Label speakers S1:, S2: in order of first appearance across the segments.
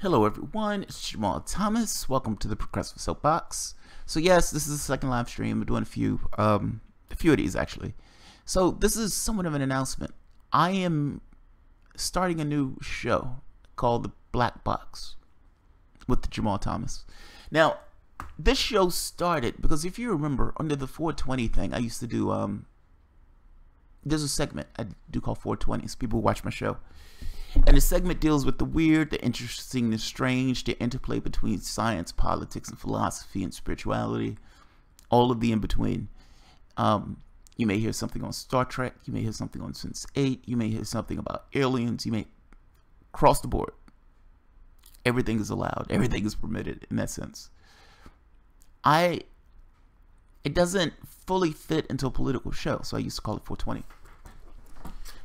S1: Hello everyone, it's Jamarl Thomas. Welcome to the Progressive Soapbox. So yes, this is the second live stream. We're doing a few of these actually. So this is somewhat of an announcement. I am starting a new show called The Black Box with Jamarl Thomas. Now, this show started because if you remember, under the 420 thing, I used to do there's a segment I do called 420s. People watch my show. And the segment deals with the weird, the interesting, the strange, the interplay between science, politics, and philosophy and spirituality, all of the in-between. You may hear something on Star Trek, you may hear something on Sense8, you may hear something about aliens, you may cross the board. Everything is allowed, everything is permitted in that sense. It doesn't fully fit into a political show, so I used to call it 420.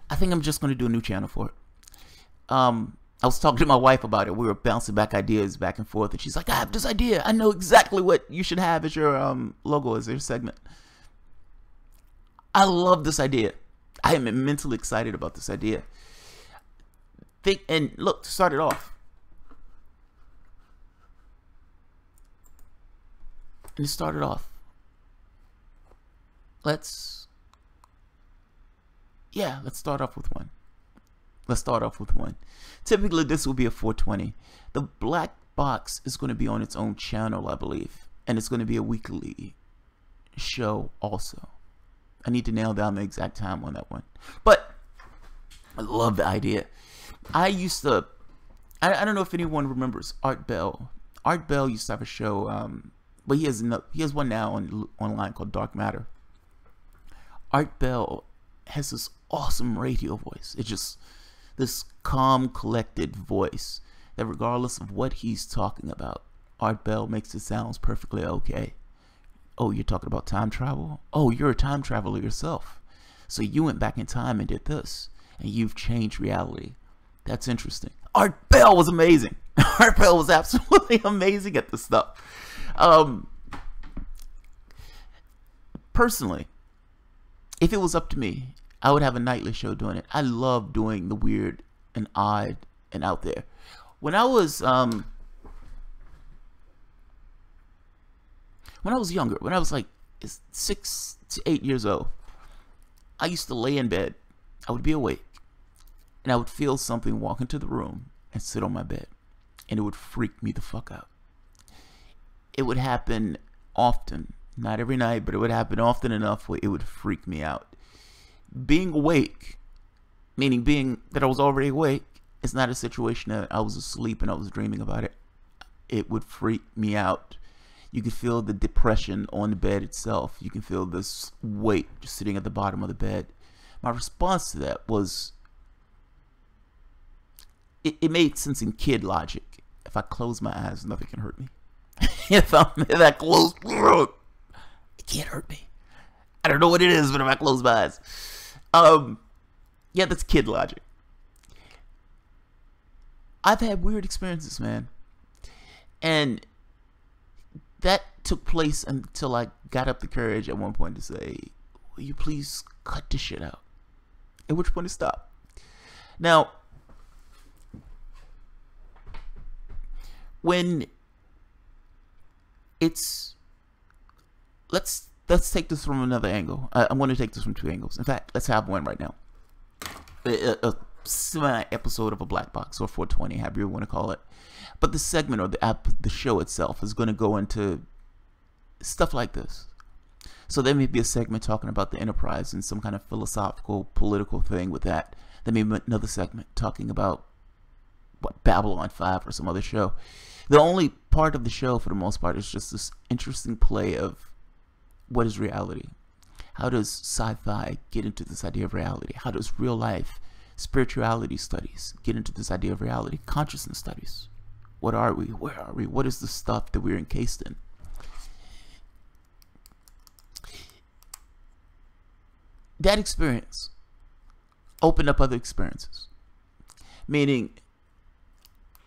S1: I think I'm just going to do a new channel for it. I was talking to my wife about it. We were bouncing back ideas back and forth, and she's like, I have this idea. I know exactly what you should have as your logo, as your segment. I love this idea. I am immensely excited about this idea. And look, to start it off. Let's start off with one. Let's start off with one. Typically, this will be a 420. The Black Box is going to be on its own channel, I believe. And it's going to be a weekly show also. I need to nail down the exact time on that one. But I love the idea. I used to... I don't know if anyone remembers Art Bell. Art Bell used to have a show, but he has one now online called Dark Matter. Art Bell has this awesome radio voice. It's just... this calm, collected voice that regardless of what he's talking about, Art Bell makes it sound perfectly okay. Oh, you're talking about time travel? Oh, you're a time traveler yourself. So you went back in time and did this, and you've changed reality. That's interesting. Art Bell was amazing. Art Bell was absolutely amazing at this stuff. Personally, if it was up to me, I would have a nightly show doing it. I love doing the weird and odd and out there. When I was younger, when I was like 6 to 8 years old, I used to lay in bed. I would be awake, and I would feel something walk into the room and sit on my bed, and it would freak me the fuck out. It would happen often, not every night, but it would happen often enough where it would freak me out. Being awake, meaning being that I was already awake, it's not a situation that I was asleep and I was dreaming about it. It would freak me out. You could feel the depression on the bed itself. You can feel this weight just sitting at the bottom of the bed. My response to that was, it made sense in kid logic. If I close my eyes, nothing can hurt me. if I close, it can't hurt me. I don't know what it is, but if I close my eyes. Yeah, that's kid logic. I've had weird experiences, man. And that took place until I got up the courage at one point to say, will you please cut this shit out? At which point it stopped. Now, when it's... Let's take this from another angle. I'm going to take this from two angles. In fact, let's have one right now. A semi-episode of a Black Box, or 420, however you want to call it. But the segment or the show itself is going to go into stuff like this. So there may be a segment talking about the Enterprise and some kind of philosophical, political thing with that. There may be another segment talking about Babylon 5 or some other show. The only part of the show, for the most part, is just this interesting play of what is reality? How does sci-fi get into this idea of reality? How does real life spirituality studies get into this idea of reality? Consciousness studies. What are we? Where are we? What is the stuff that we're encased in? That experience opened up other experiences. Meaning,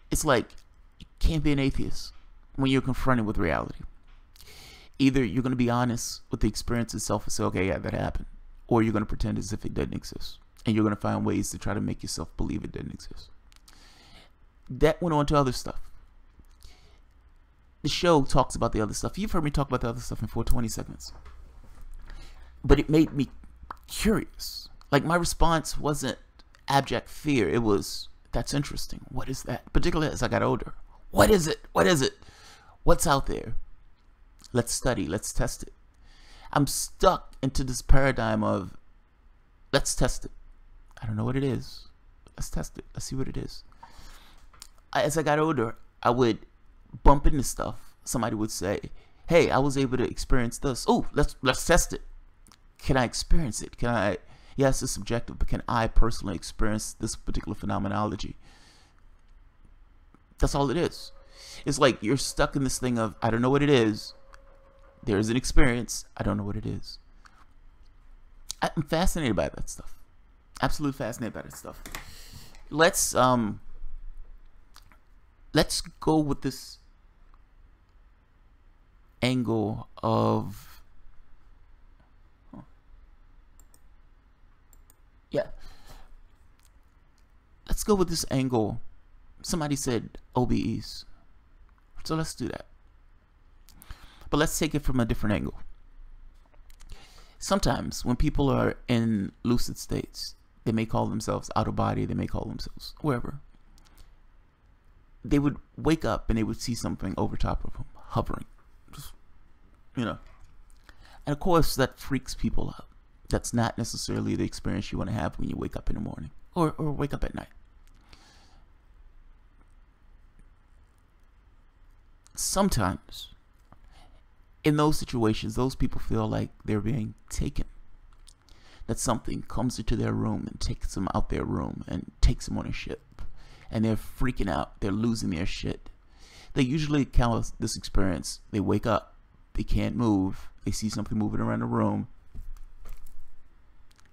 S1: it's like you can't be an atheist when you're confronted with reality. Either you're going to be honest with the experience itself and say, okay, yeah, that happened. Or you're going to pretend as if it doesn't exist. And you're going to find ways to try to make yourself believe it doesn't exist. That went on to other stuff. The show talks about the other stuff. You've heard me talk about the other stuff in 420 segments. But it made me curious. Like, my response wasn't abject fear. It was, that's interesting. What is that? Particularly as I got older. What is it? What is it? What's out there? Let's study. Let's test it. I'm stuck into this paradigm of, let's test it. I don't know what it is. Let's test it. Let's see what it is. As I got older, I would bump into stuff. Somebody would say, hey, I was able to experience this. Oh, let's test it. Can I experience it? Can I, yes, it's subjective, but can I personally experience this particular phenomenology? That's all it is. It's like you're stuck in this thing of, I don't know what it is. There's an experience. I don't know what it is. I'm fascinated by that stuff. Absolutely fascinated by that stuff. Let's go with this angle of, let's go with this angle. Somebody said OBEs, so let's do that. But let's take it from a different angle. Sometimes when people are in lucid states, they may call themselves out of body, they may call themselves wherever. They would wake up and they would see something over top of them, hovering. Just, you know. And of course, that freaks people out. That's not necessarily the experience you want to have when you wake up in the morning or wake up at night. Sometimes, in those situations, those people feel like they're being taken. That something comes into their room and takes them out their room and takes them on a ship. And they're freaking out. They're losing their shit. They usually count this experience. They wake up. They can't move. They see something moving around the room.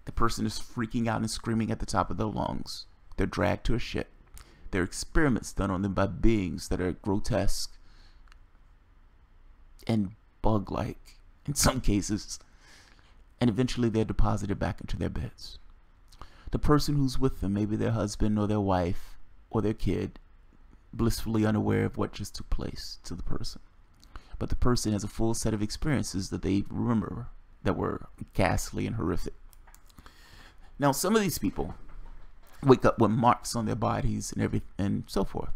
S1: The person is freaking out and screaming at the top of their lungs. They're dragged to a ship. There are experiments done on them by beings that are grotesque and bug-like in some cases. And eventually they're deposited back into their beds. The person who's with them, maybe their husband or their wife or their kid, blissfully unaware of what just took place to the person. But the person has a full set of experiences that they remember that were ghastly and horrific. Now, some of these people wake up with marks on their bodies and everything and so forth.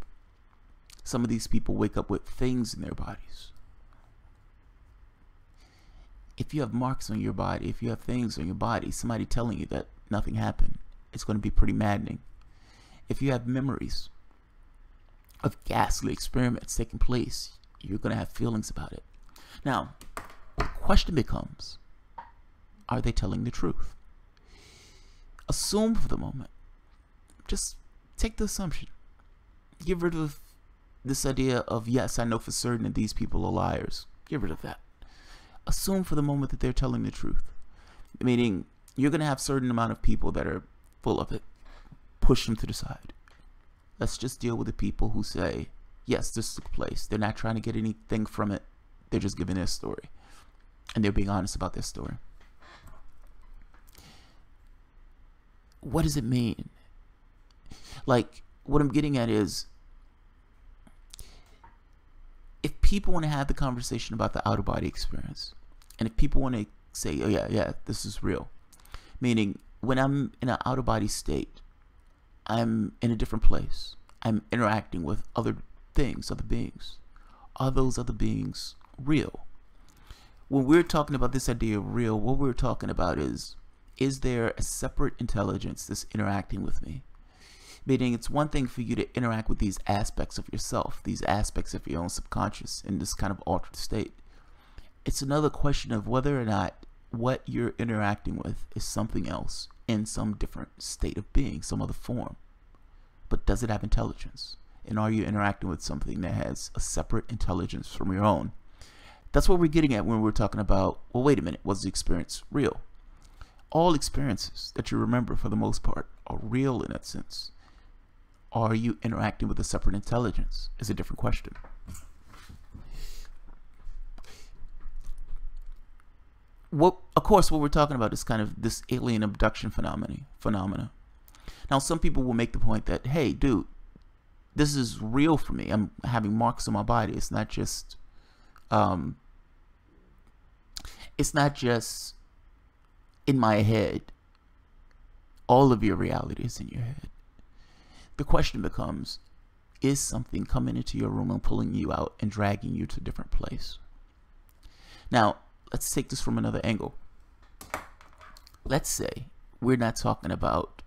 S1: Some of these people wake up with things in their bodies. If you have marks on your body, if you have things on your body, somebody telling you that nothing happened, it's going to be pretty maddening. If you have memories of ghastly experiments taking place, you're going to have feelings about it. Now, the question becomes, are they telling the truth? Assume for the moment. Just take the assumption. Get rid of this idea of, yes, I know for certain that these people are liars. Get rid of that. Assume for the moment that they're telling the truth. Meaning, you're going to have a certain amount of people that are full of it. Push them to the side. Let's just deal with the people who say, yes, this took place. They're not trying to get anything from it. They're just giving their story. And they're being honest about their story. What does it mean? Like, what I'm getting at is, if people want to have the conversation about the out-of-body experience, and if people want to say, oh yeah, this is real, meaning when I'm in an out-of-body state, I'm in a different place. I'm interacting with other things, other beings. Are those other beings real? When we're talking about this idea of real, what we're talking about is there a separate intelligence that's interacting with me? Meaning, it's one thing for you to interact with these aspects of yourself, these aspects of your own subconscious in this kind of altered state. It's another question of whether or not what you're interacting with is something else in some different state of being, some other form. But does it have intelligence? And are you interacting with something that has a separate intelligence from your own? That's what we're getting at when we're talking about, well, wait a minute, was the experience real? All experiences that you remember, for the most part, are real in that sense. Are you interacting with a separate intelligence? Is a different question. Of course, what we're talking about is kind of this alien abduction phenomena. Now, some people will make the point that, hey, dude, this is real for me. I'm having marks on my body. It's not just in my head. All of your reality is in your head. The question becomes, is something coming into your room and pulling you out and dragging you to a different place? Now, let's take this from another angle. Let's say we're not talking about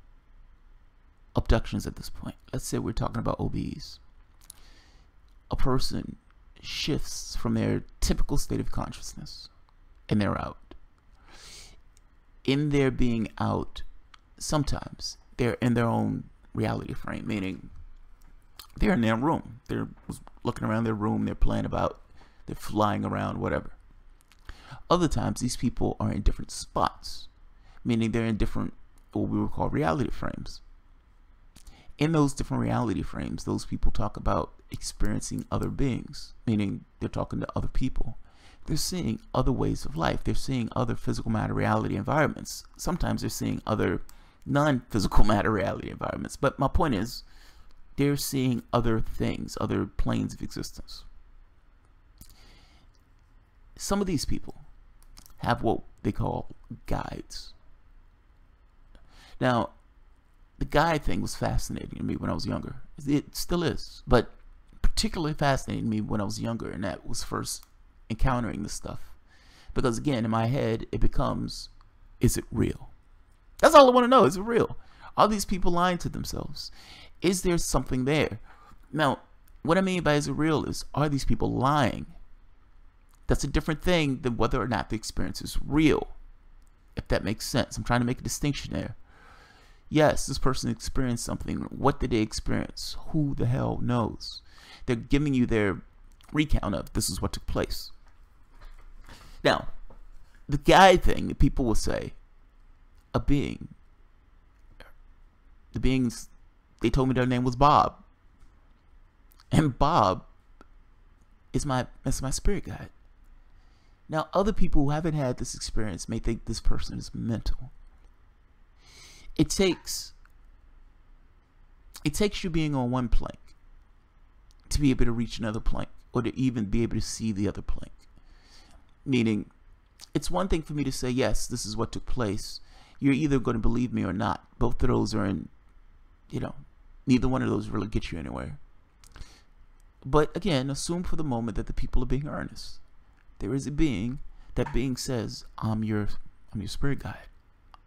S1: abductions at this point. Let's say we're talking about OBs. A person shifts from their typical state of consciousness and they're out. In their being out, sometimes they're in their own reality frame, meaning they're in their room. They're looking around their room, they're playing about, they're flying around, whatever. Other times, these people are in different spots, meaning they're in different, what we would call reality frames. In those different reality frames, those people talk about experiencing other beings, meaning they're talking to other people. They're seeing other ways of life. They're seeing other physical matter reality environments. Sometimes they're seeing other non-physical matter reality environments. But my point is, they're seeing other things, other planes of existence. Some of these people have what they call guides. Now, the guide thing was fascinating to me when I was younger. It still is, but particularly fascinating to me when I was younger, and that was first encountering this stuff. Because again, in my head, it becomes, is it real? That's all I want to know. Is it real? Are these people lying to themselves? Is there something there? Now, what I mean by is it real is, are these people lying? That's a different thing than whether or not the experience is real. If that makes sense. I'm trying to make a distinction there. Yes, this person experienced something. What did they experience? Who the hell knows? They're giving you their recount of this is what took place. Now, the guide thing that people will say, a being. The beings, they told me their name was Bob. And Bob is my spirit guide. Now, other people who haven't had this experience may think this person is mental. It takes you being on one plank to be able to reach another plank, or to even be able to see the other plank. Meaning, it's one thing for me to say, yes, this is what took place. You're either going to believe me or not. Both of those are in, neither one of those really get you anywhere. But again, assume for the moment that the people are being earnest. There is a being. That being says, I'm your spirit guide.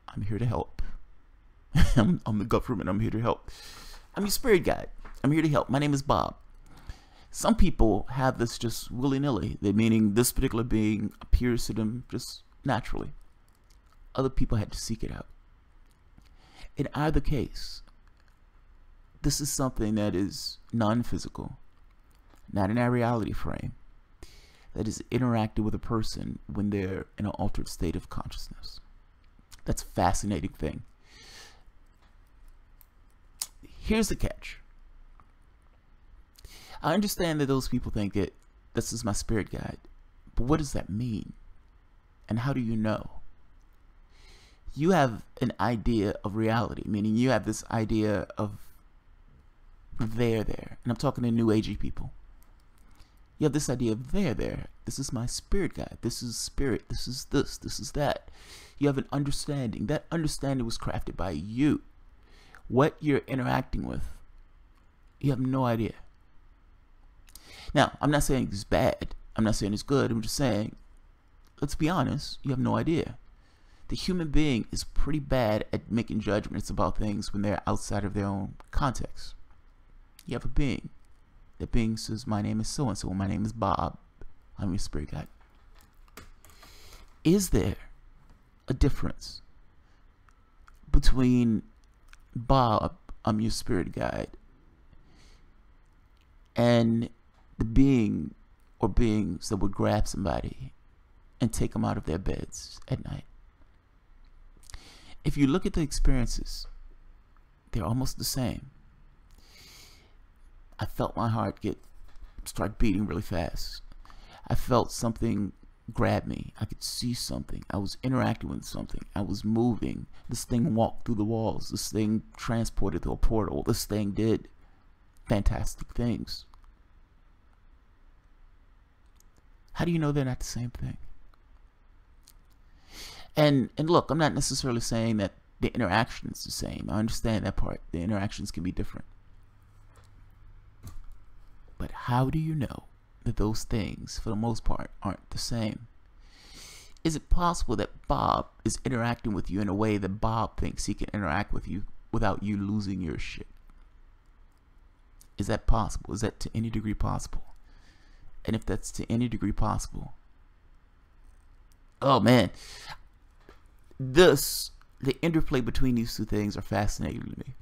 S1: I'm here to help. I'm the government. I'm here to help. I'm your spirit guide. I'm here to help. My name is Bob. Some people have this just willy-nilly. Meaning this particular being appears to them just naturally. Other people had to seek it out. In either case, this is something that is non-physical, not in our reality frame, that is interacting with a person when they're in an altered state of consciousness. That's a fascinating thing. Here's the catch. I understand that those people think that this is my spirit guide, but what does that mean? And how do you know? You have an idea of reality, meaning you have this idea of there. And I'm talking to new agey people. You have this idea of there. This is my spirit guide. This is spirit. This is this. This is that. You have an understanding. That understanding was crafted by you. What you're interacting with, you have no idea. Now, I'm not saying it's bad. I'm not saying it's good. I'm just saying, let's be honest, you have no idea. The human being is pretty bad at making judgments about things when they're outside of their own context. You have a being. That being says, my name is so-and-so. My name is Bob. I'm your spirit guide. Is there a difference between Bob, I'm your spirit guide, and the being or beings that would grab somebody and take them out of their beds at night? If you look at the experiences, they're almost the same. I felt my heart start beating really fast. I felt something grab me. I could see something. I was interacting with something. I was moving. This thing walked through the walls. This thing transported through a portal. This thing did. fantastic things. How do you know they're not the same thing? And look, I'm not necessarily saying that the interaction is the same. I understand that part. The interactions can be different. But how do you know that those things, for the most part, aren't the same? Is it possible that Bob is interacting with you in a way that Bob thinks he can interact with you without you losing your shit? Is that possible? Is that to any degree possible? And if that's to any degree possible, oh man, the interplay between these two things are fascinating to me.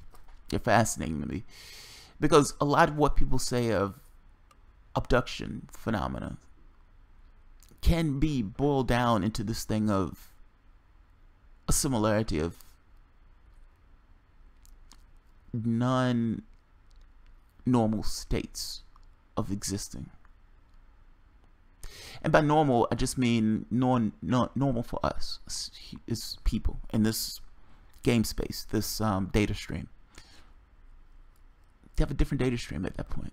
S1: They're fascinating to me because a lot of what people say of abduction phenomena can be boiled down into this thing of a similarity of non-normal states of existing. And by normal, I just mean normal for us as people in this game space, this data stream. They have a different data stream at that point,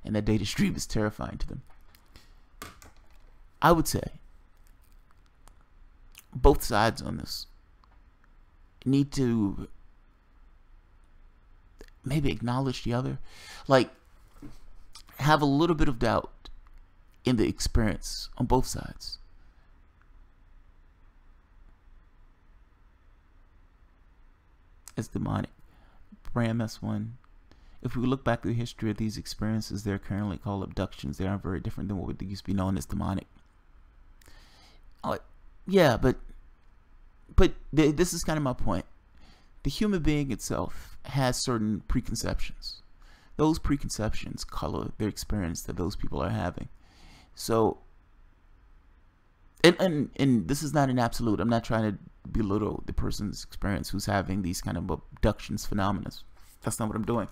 S1: and that data stream is terrifying to them. I would say both sides on this need to maybe acknowledge the other, like have a little bit of doubt in the experience on both sides. It's demonic. Bram S1. If we look back through the history of these experiences, they're currently called abductions. They are very different than what used to be known as demonic. Yeah, but this is kind of my point. The human being itself has certain preconceptions. Those preconceptions color their experience that those people are having. So, and this is not an absolute. I'm not trying to belittle the person's experience who's having these kind of abductions phenomena. That's not what I'm doing.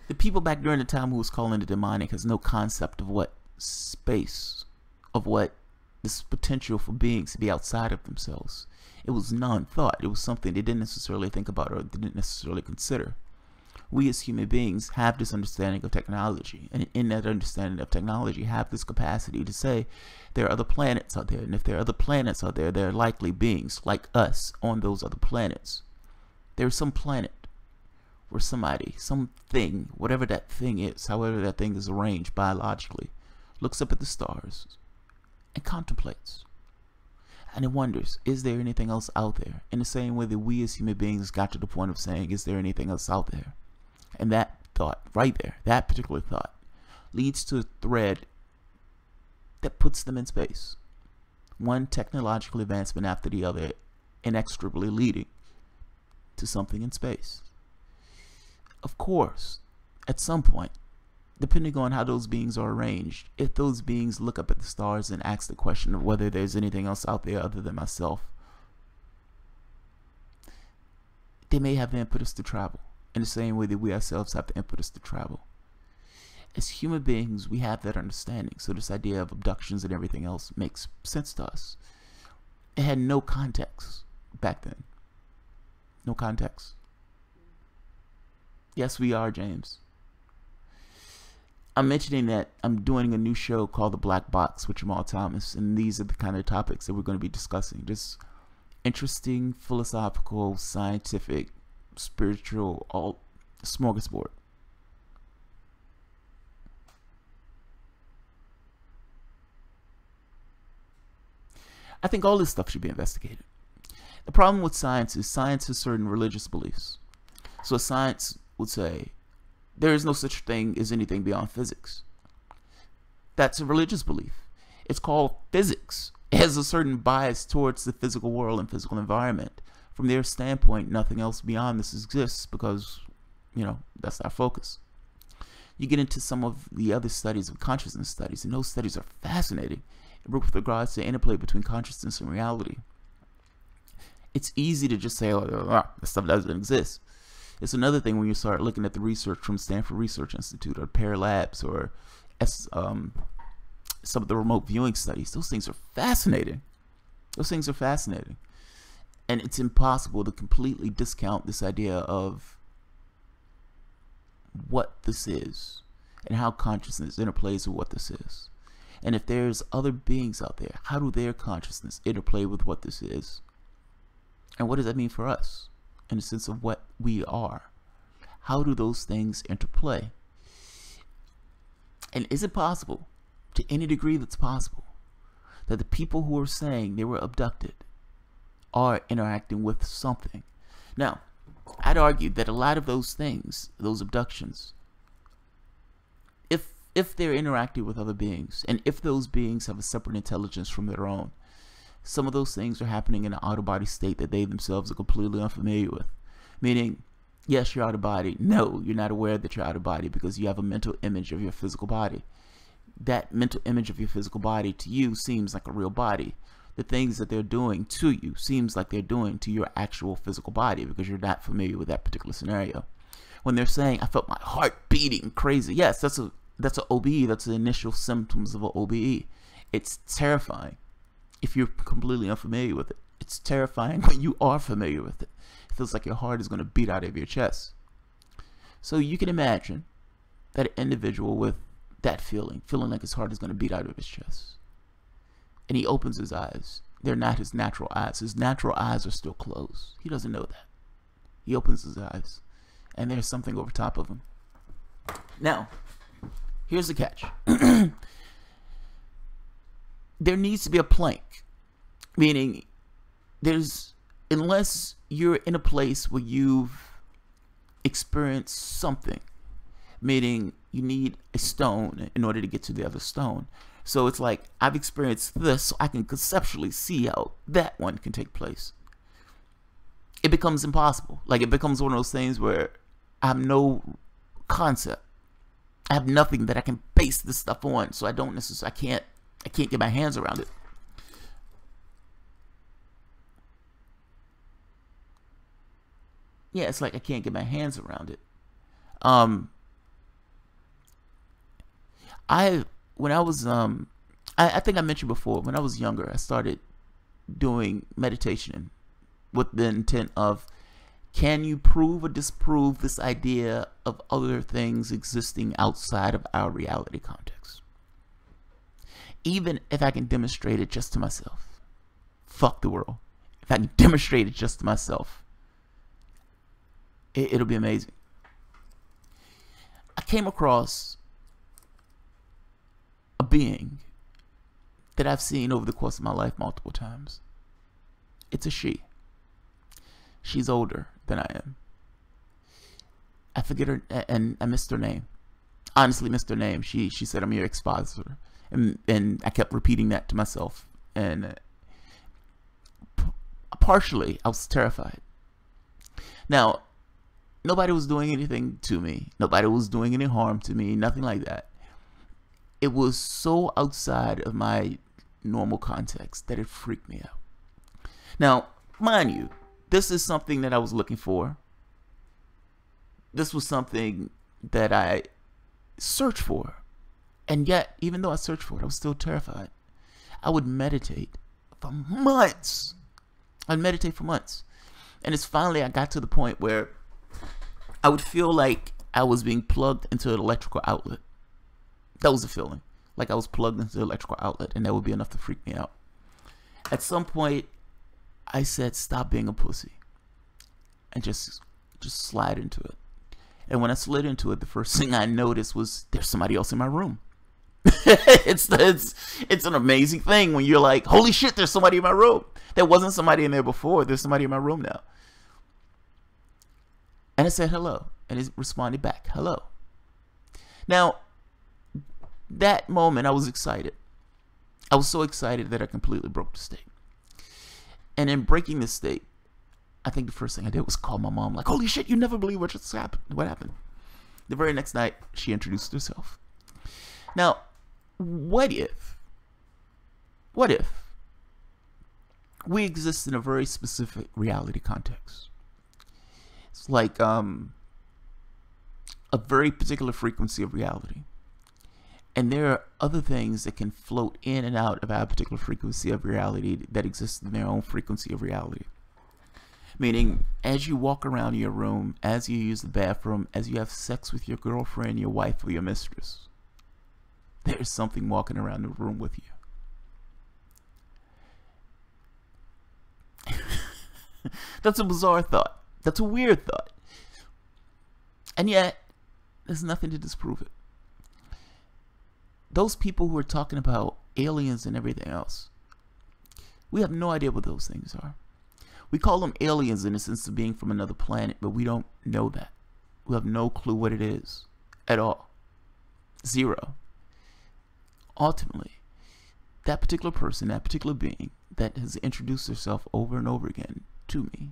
S1: The people back during the time who was calling it demonic has no concept of what space, of what this potential for beings to be outside of themselves. It was non-thought. It was something they didn't necessarily think about or didn't necessarily consider. We as human beings have this understanding of technology, and in that understanding of technology have this capacity to say there are other planets out there, and if there are other planets out there, there are likely beings like us on those other planets. There's some planet where somebody, something, whatever that thing is, however that thing is arranged biologically, looks up at the stars and contemplates. And it wonders, is there anything else out there? In the same way that we as human beings got to the point of saying, is there anything else out there? And that thought, right there, that particular thought, leads to a thread that puts them in space. One technological advancement after the other, inexorably leading to something in space. Of course, at some point, depending on how those beings are arranged, if those beings look up at the stars and ask the question of whether there's anything else out there other than myself, they may have the impetus to travel. In the same way that we ourselves have the impetus to travel. As human beings, we have that understanding. So this idea of abductions and everything else makes sense to us. It had no context back then. No context. Yes, we are, James. I'm mentioning that I'm doing a new show called The Black Box with Jamarl Thomas, and these are the kind of topics that we're going to be discussing. Just interesting, philosophical, scientific, spiritual, all smorgasbord. I think all this stuff should be investigated. The problem with science is certain religious beliefs. So science would say there is no such thing as anything beyond physics. That's a religious belief. It's called physics. It has a certain bias towards the physical world and physical environment. From their standpoint, nothing else beyond this exists because, you know, that's our focus. You get into some of the other studies of consciousness studies, and those studies are fascinating with regards to the interplay between consciousness and reality. It's easy to just say, oh, this stuff doesn't exist. It's another thing when you start looking at the research from Stanford Research Institute or Pear Labs or some of the remote viewing studies. Those things are fascinating. Those things are fascinating. And it's impossible to completely discount this idea of what this is and how consciousness interplays with what this is. And if there's other beings out there, how do their consciousness interplay with what this is? And what does that mean for us in the sense of what we are? How do those things interplay? And is it possible, to any degree that's possible, that the people who are saying they were abducted are interacting with something? Now, I'd argue that a lot of those things, those abductions, if they're interacting with other beings, and if those beings have a separate intelligence from their own, some of those things are happening in an out-of-body state that they themselves are completely unfamiliar with. Meaning, yes, you're out of body. No, you're not aware that you're out of body because you have a mental image of your physical body. That mental image of your physical body to you seems like a real body. The things that they're doing to you seems like they're doing to your actual physical body because you're not familiar with that particular scenario. When they're saying, I felt my heart beating crazy. Yes, that's an OBE. That's the initial symptoms of an OBE. It's terrifying if you're completely unfamiliar with it. It's terrifying when you are familiar with it. It feels like your heart is going to beat out of your chest. So you can imagine that an individual with that feeling like his heart is going to beat out of his chest. And he opens his eyes. They're not his natural eyes. His natural eyes are still closed. He doesn't know that. He opens his eyes, and there's something over top of him. Now, here's the catch. There needs to be a plank, meaning unless you're in a place where you've experienced something, meaning you need a stone in order to get to the other stone. So it's like, I've experienced this, so I can conceptually see how that one can take place. It becomes impossible. Like, it becomes one of those things where I have no concept. I have nothing that I can base this stuff on, so I can't get my hands around it. Yeah, it's like I can't get my hands around it. I think I mentioned before, when I was younger, I started doing meditation with the intent of, can you prove or disprove this idea of other things existing outside of our reality context? Even if I can demonstrate it just to myself. Fuck the world. If I can demonstrate it just to myself, it'll be amazing. I came across a being that I've seen over the course of my life multiple times. It's a she. She's older than I am. I forget her, and I missed her name. Honestly, missed her name. She said, I'm your expositor. And I kept repeating that to myself. And partially, I was terrified. Now, nobody was doing anything to me. Nobody was doing any harm to me. Nothing like that. It was so outside of my normal context that it freaked me out. Now, mind you, this is something that I was looking for. This was something that I searched for. And yet, even though I searched for it, I was still terrified. I would meditate for months. I'd meditate for months. And it's finally, I got to the point where I would feel like I was being plugged into an electrical outlet. That was the feeling. Like I was plugged into an electrical outlet, and that would be enough to freak me out. At some point, I said, stop being a pussy. And just slide into it. And when I slid into it, the first thing I noticed was there's somebody else in my room. It's an amazing thing when you're like, holy shit, there's somebody in my room. There wasn't somebody in there before. There's somebody in my room now. And I said hello. And it responded back, hello. Now, that moment, I was excited. I was so excited that I completely broke the state. And in breaking the state, I think the first thing I did was call my mom, like, holy shit, you never believe what just happened. What happened? The very next night, she introduced herself. Now, what if we exist in a very specific reality context? It's like a very particular frequency of reality. And there are other things that can float in and out of our particular frequency of reality that exist in their own frequency of reality. Meaning, as you walk around your room, as you use the bathroom, as you have sex with your girlfriend, your wife, or your mistress, there's something walking around the room with you. That's a bizarre thought. That's a weird thought. And yet, there's nothing to disprove it. Those people who are talking about aliens and everything else, we have no idea what those things are. We call them aliens in the sense of being from another planet, but we don't know that. We have no clue what it is at all. Zero. Ultimately, that particular person, that particular being that has introduced herself over and over again to me,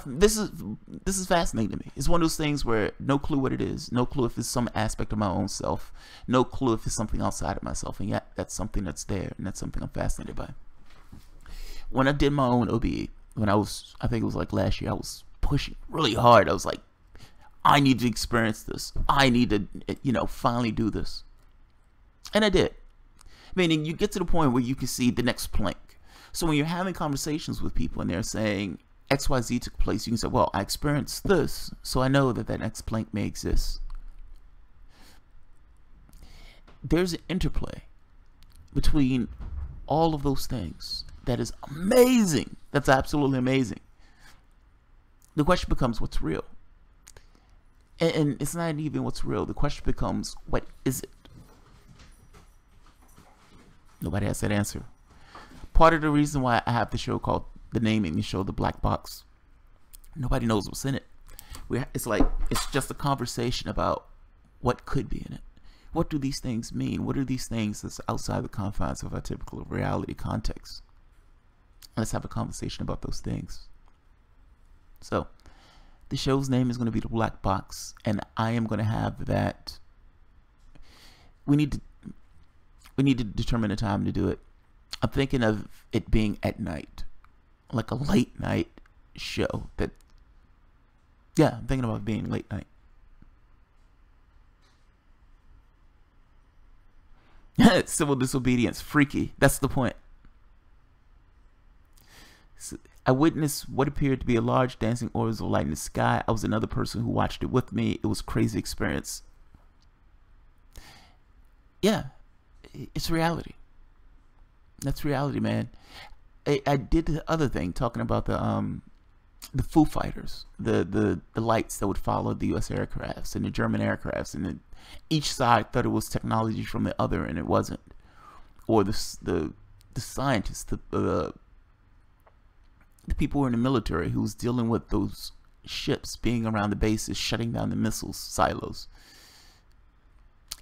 S1: this is fascinating to me. It's one of those things where no clue what it is, no clue if it's some aspect of my own self, no clue if it's something outside of myself, and yet that's something that's there, and that's something I'm fascinated by. When I did my own OBE, when I think it was like last year, I was pushing really hard. I was like, I need to experience this. I need to, finally do this. And I did. Meaning, you get to the point where you can see the next plank. So when you're having conversations with people and they're saying XYZ took place, you can say, well, I experienced this, so I know that that next plank may exist. There's an interplay between all of those things that is amazing. That's absolutely amazing. The question becomes, what's real? And it's not even what's real. The question becomes, what is it? Nobody has that answer. Part of the reason why I have the show called The Naming, the show, The Black Box, nobody knows what's in it. It's just a conversation about what could be in it. What do these things mean? What are these things that's outside the confines of our typical reality context? Let's have a conversation about those things. So, the show's name is going to be The Black Box, and I am going to have that. We need to determine a time to do it. I'm thinking of it being at night, like a late night show. I'm thinking about it being late night. Civil disobedience, freaky. That's the point. So, I witnessed what appeared to be a large dancing orbs of light in the sky. I was another person who watched it with me. It was a crazy experience. Yeah, it's reality. That's reality, man. I did the other thing, talking about the Foo Fighters, the lights that would follow the U.S. aircrafts and the German aircrafts, and each side thought it was technology from the other, and it wasn't. Or the scientists, the people who were in the military who was dealing with those ships being around the bases, shutting down the missiles silos.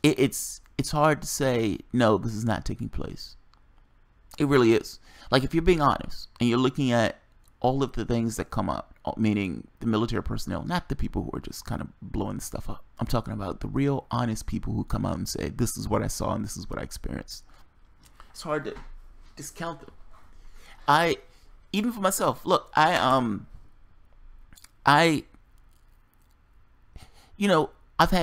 S1: It's hard to say, no, this is not taking place. It really is. Like, if you're being honest and you're looking at all of the things that come up, meaning the military personnel, not the people who are just kind of blowing stuff up. I'm talking about the real honest people who come out and say, this is what I saw and this is what I experienced. It's hard to discount them. Even for myself, look, I've had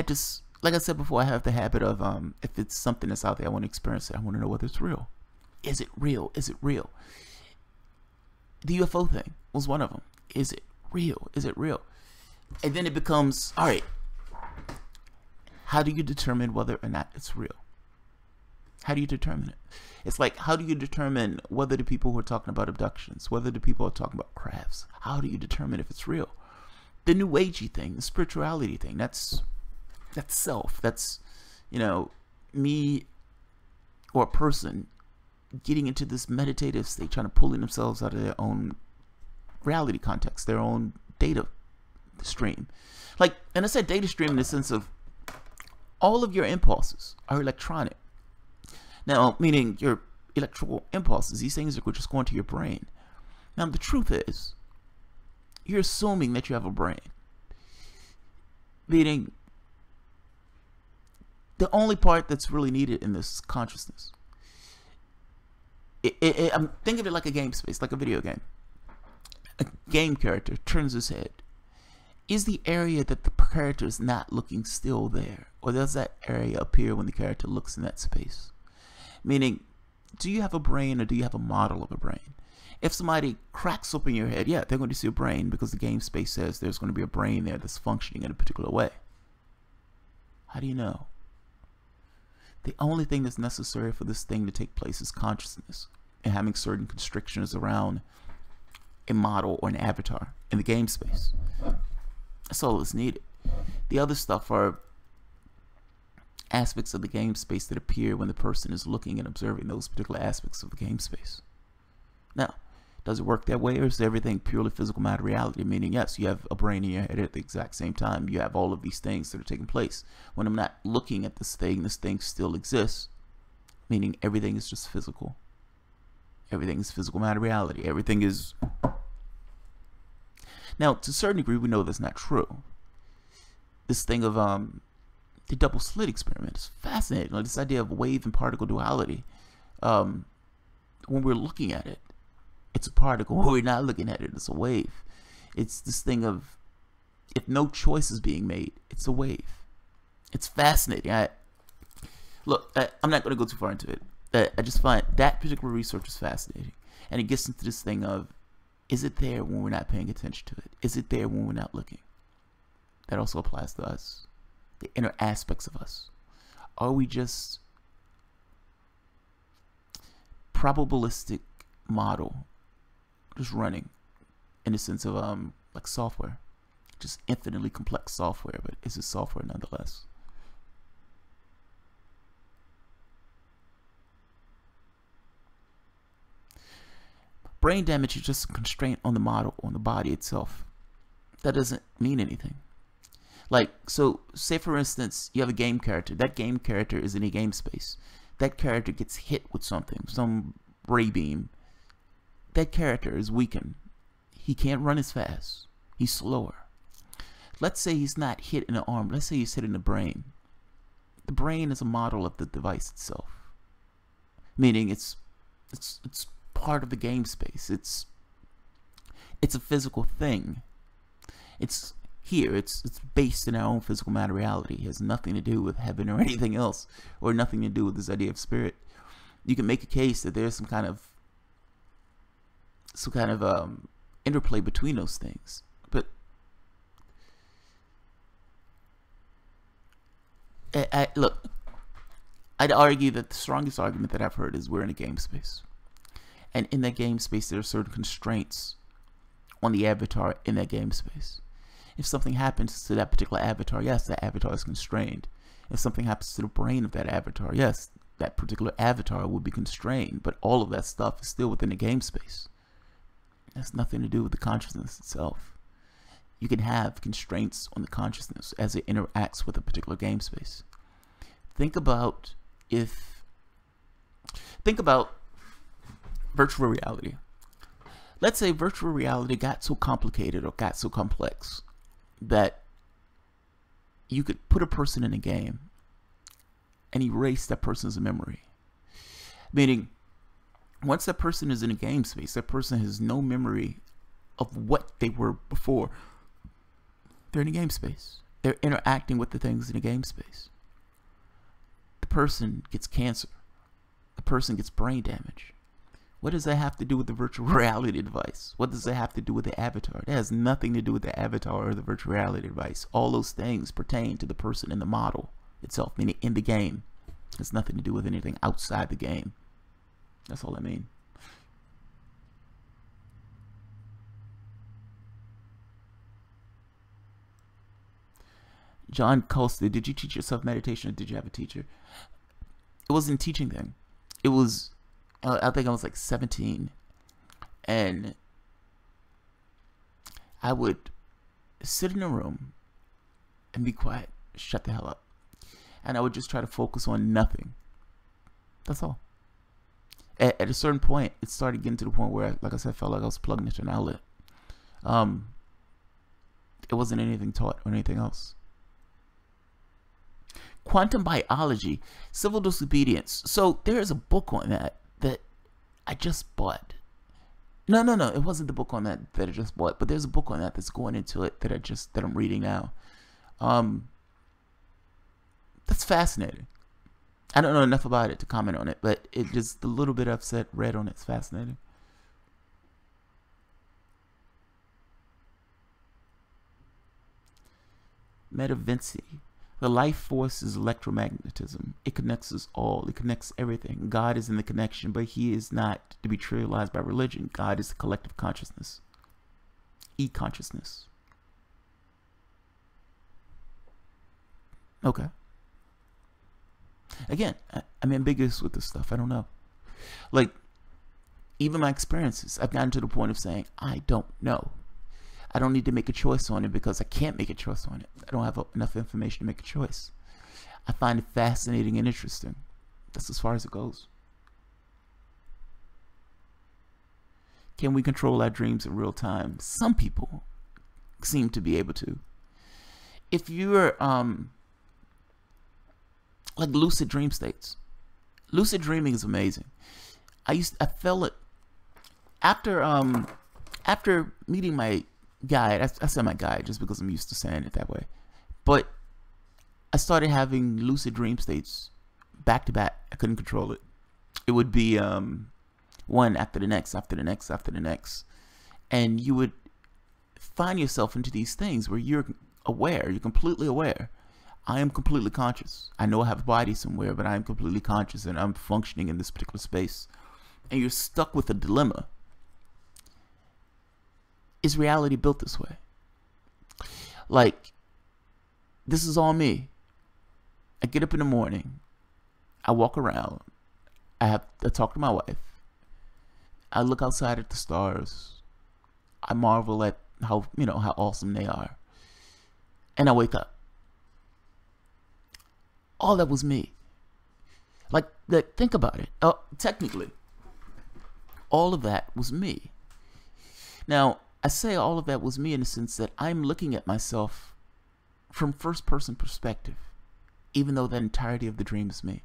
S1: this, like I said before, I have the habit of, if it's something that's out there, I want to experience it. I want to know whether it's real. Is it real? Is it real? The UFO thing was one of them. Is it real? Is it real? And then it becomes, all right, how do you determine whether or not it's real? How do you determine it? It's like, how do you determine whether the people who are talking about abductions, whether the people are talking about crafts, how do you determine if it's real? The new agey thing, the spirituality thing, that's self. That's, me or a person getting into this meditative state, trying to pull themselves out of their own reality context, their own data stream. Like, and I said data stream in the sense of all of your impulses are electronic. Now, meaning your electrical impulses, these things are just going to your brain. Now, the truth is, you're assuming that you have a brain. Meaning, the only part that's really needed in this is consciousness. I'm thinking of it like a game space, like a video game. A game character turns his head. Is the area that the character is not looking still there? Or does that area appear when the character looks in that space? Meaning, do you have a brain or do you have a model of a brain? If somebody cracks open your head, yeah, they're going to see a brain because the game space says there's going to be a brain there that's functioning in a particular way. How do you know? The only thing that's necessary for this thing to take place is consciousness and having certain constrictions around a model or an avatar in the game space. That's all that's needed. The other stuff are aspects of the game space that appear when the person is looking and observing those particular aspects of the game space. Now, does it work that way, or is everything purely physical matter reality? Meaning, yes, you have a brain in your head at the exact same time. You have all of these things that are taking place. When I'm not looking at this thing still exists. Meaning everything is just physical. Everything is physical matter reality. Everything is... Now, to a certain degree, we know that's not true. This thing of the double slit experiment is fascinating. Like this idea of wave and particle duality. When we're looking at it, it's a particle. When we're not looking at it, it's a wave. It's this thing of, if no choice is being made, it's a wave. It's fascinating. I'm not going to go too far into it. I just find that particular research is fascinating. And it gets into this thing of, is it there when we're not paying attention to it? Is it there when we're not looking? That also applies to us. The inner aspects of us. Are we just probabilistic model just running in the sense of like software, just infinitely complex software, but is it software nonetheless? Brain damage is just a constraint on the model, on the body itself. That doesn't mean anything. Like, so say for instance you have a game character. That game character is in a game space. That character gets hit with something, some ray beam. That character is weakened. He can't run as fast. He's slower. Let's say he's not hit in the arm. Let's say he's hit in the brain. The brain is a model of the device itself. Meaning it's part of the game space. It's a physical thing. It's here. It's based in our own physical matter reality. It has nothing to do with heaven or anything else, or nothing to do with this idea of spirit. You can make a case that there's some kind of interplay between those things, but look, I'd argue that the strongest argument that I've heard is we're in a game space, and in that game space there are certain constraints on the avatar in that game space. If something happens to that particular avatar, yes, that avatar is constrained. If something happens to the brain of that avatar, yes, that particular avatar will be constrained, but all of that stuff is still within the game space. It has nothing to do with the consciousness itself. You can have constraints on the consciousness as it interacts with a particular game space. Think about virtual reality. Let's say virtual reality got so complicated or got so complex that you could put a person in a game and erase that person's memory. Meaning, once that person is in a game space, that person has no memory of what they were before. They're in a game space. They're interacting with the things in a game space. The person gets cancer. The person gets brain damage. What does that have to do with the virtual reality device? What does that have to do with the avatar? It has nothing to do with the avatar or the virtual reality device. All those things pertain to the person in the model itself, meaning in the game. It has nothing to do with anything outside the game. That's all I mean. John Costa, did you teach yourself meditation or did you have a teacher? It wasn't a teaching thing. It was, I think I was like 17. And I would sit in a room and be quiet, shut the hell up. And I would just try to focus on nothing. That's all. At a certain point, it started getting to the point where, like I said, I felt like I was plugged into an outlet. It wasn't anything taught or anything else. Quantum biology, civil disobedience. So there is a book on that I just bought. No, it wasn't the book on that I just bought, but there's a book on that that's going into it that I'm reading now. That's fascinating. I don't know enough about it to comment on it, but it just, the little bit I've read on it's fascinating. Metavinci. The life force is electromagnetism. It connects us all. It connects everything. God is in the connection, but he is not to be trivialized by religion. God is the collective consciousness. E-consciousness. Okay. Again, I'm ambiguous with this stuff. I don't know. Like, even my experiences, I've gotten to the point of saying, I don't know. I don't need to make a choice on it because I can't make a choice on it. I don't have enough information to make a choice. I find it fascinating and interesting. That's as far as it goes. Can we control our dreams in real time? Some people seem to be able to. If you're like lucid dream states, lucid dreaming is amazing. I felt it after meeting my guide. I said my guide just because I'm used to saying it that way, but I started having lucid dream states back to back. I couldn't control it. It would be one after the next, after the next, after the next, and you would find yourself into these things where you're aware, you're completely aware. I am completely conscious. I know I have a body somewhere, but I am completely conscious and I'm functioning in this particular space. And you're stuck with a dilemma. Is reality built this way? Like, this is all me. I get up in the morning. I walk around. I talk to my wife. I look outside at the stars. I marvel at how awesome they are. And I wake up. All that was me. Like think about it. Technically, all of that was me. Now, I say all of that was me in the sense that I'm looking at myself from first-person perspective, even though that entirety of the dream is me.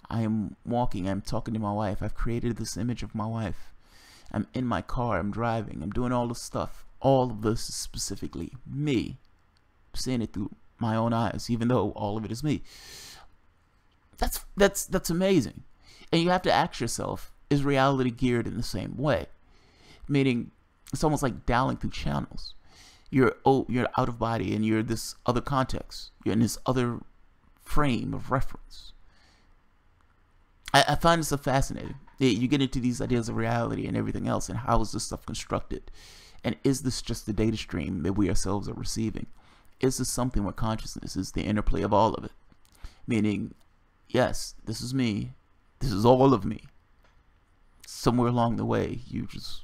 S1: I am walking, I'm talking to my wife, I've created this image of my wife. I'm in my car, I'm driving, I'm doing all this stuff. All of this is specifically me. I'm seeing it through my own eyes, even though all of it is me. That's amazing. And you have to ask yourself, is reality geared in the same way? Meaning, it's almost like dialing through channels. You're out of body and you're this other context. You're in this other frame of reference. I find this so fascinating. You get into these ideas of reality and everything else, and how is this stuff constructed? And is this just the data stream that we ourselves are receiving? Is this something where consciousness is the interplay of all of it? Meaning, yes, this is me. This is all of me. Somewhere along the way, you just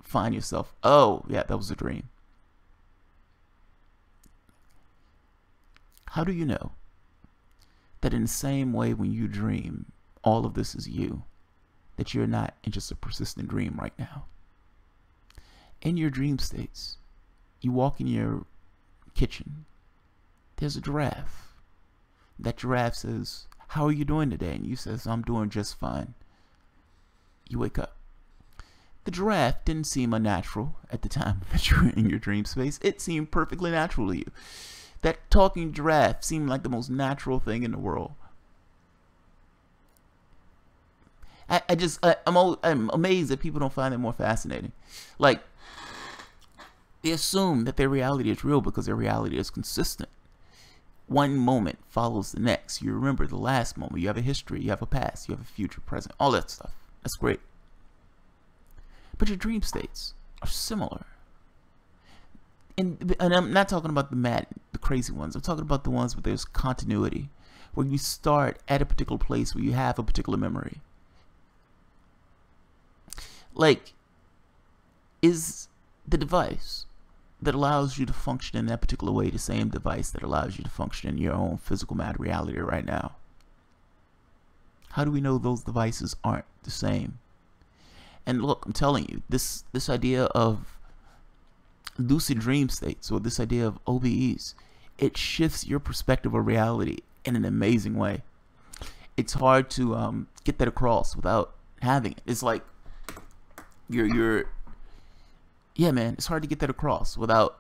S1: find yourself, oh, yeah, that was a dream. How do you know that in the same way when you dream, all of this is you, that you're not in just a persistent dream right now? In your dream states, you walk in your kitchen, there's a giraffe. That giraffe says, how are you doing today? And you says, I'm doing just fine. You wake up. The giraffe didn't seem unnatural at the time that you were in your dream space. It seemed perfectly natural to you. That talking giraffe seemed like the most natural thing in the world. I'm amazed that people don't find it more fascinating. Like, they assume that their reality is real because their reality is consistent. One moment follows the next. You remember the last moment. You have a history. You have a past. You have a future, present. All that stuff. That's great. But your dream states are similar. And I'm not talking about the crazy ones. I'm talking about the ones where there's continuity. Where you start at a particular place where you have a particular memory. Like, is the device that allows you to function in that particular way the same device that allows you to function in your own physical matter reality right now? How do we know those devices aren't the same? And look, I'm telling you, this idea of lucid dream states, or this idea of OBEs, it shifts your perspective of reality in an amazing way. It's hard to get that across without having it. It's like yeah, man, it's hard to get that across without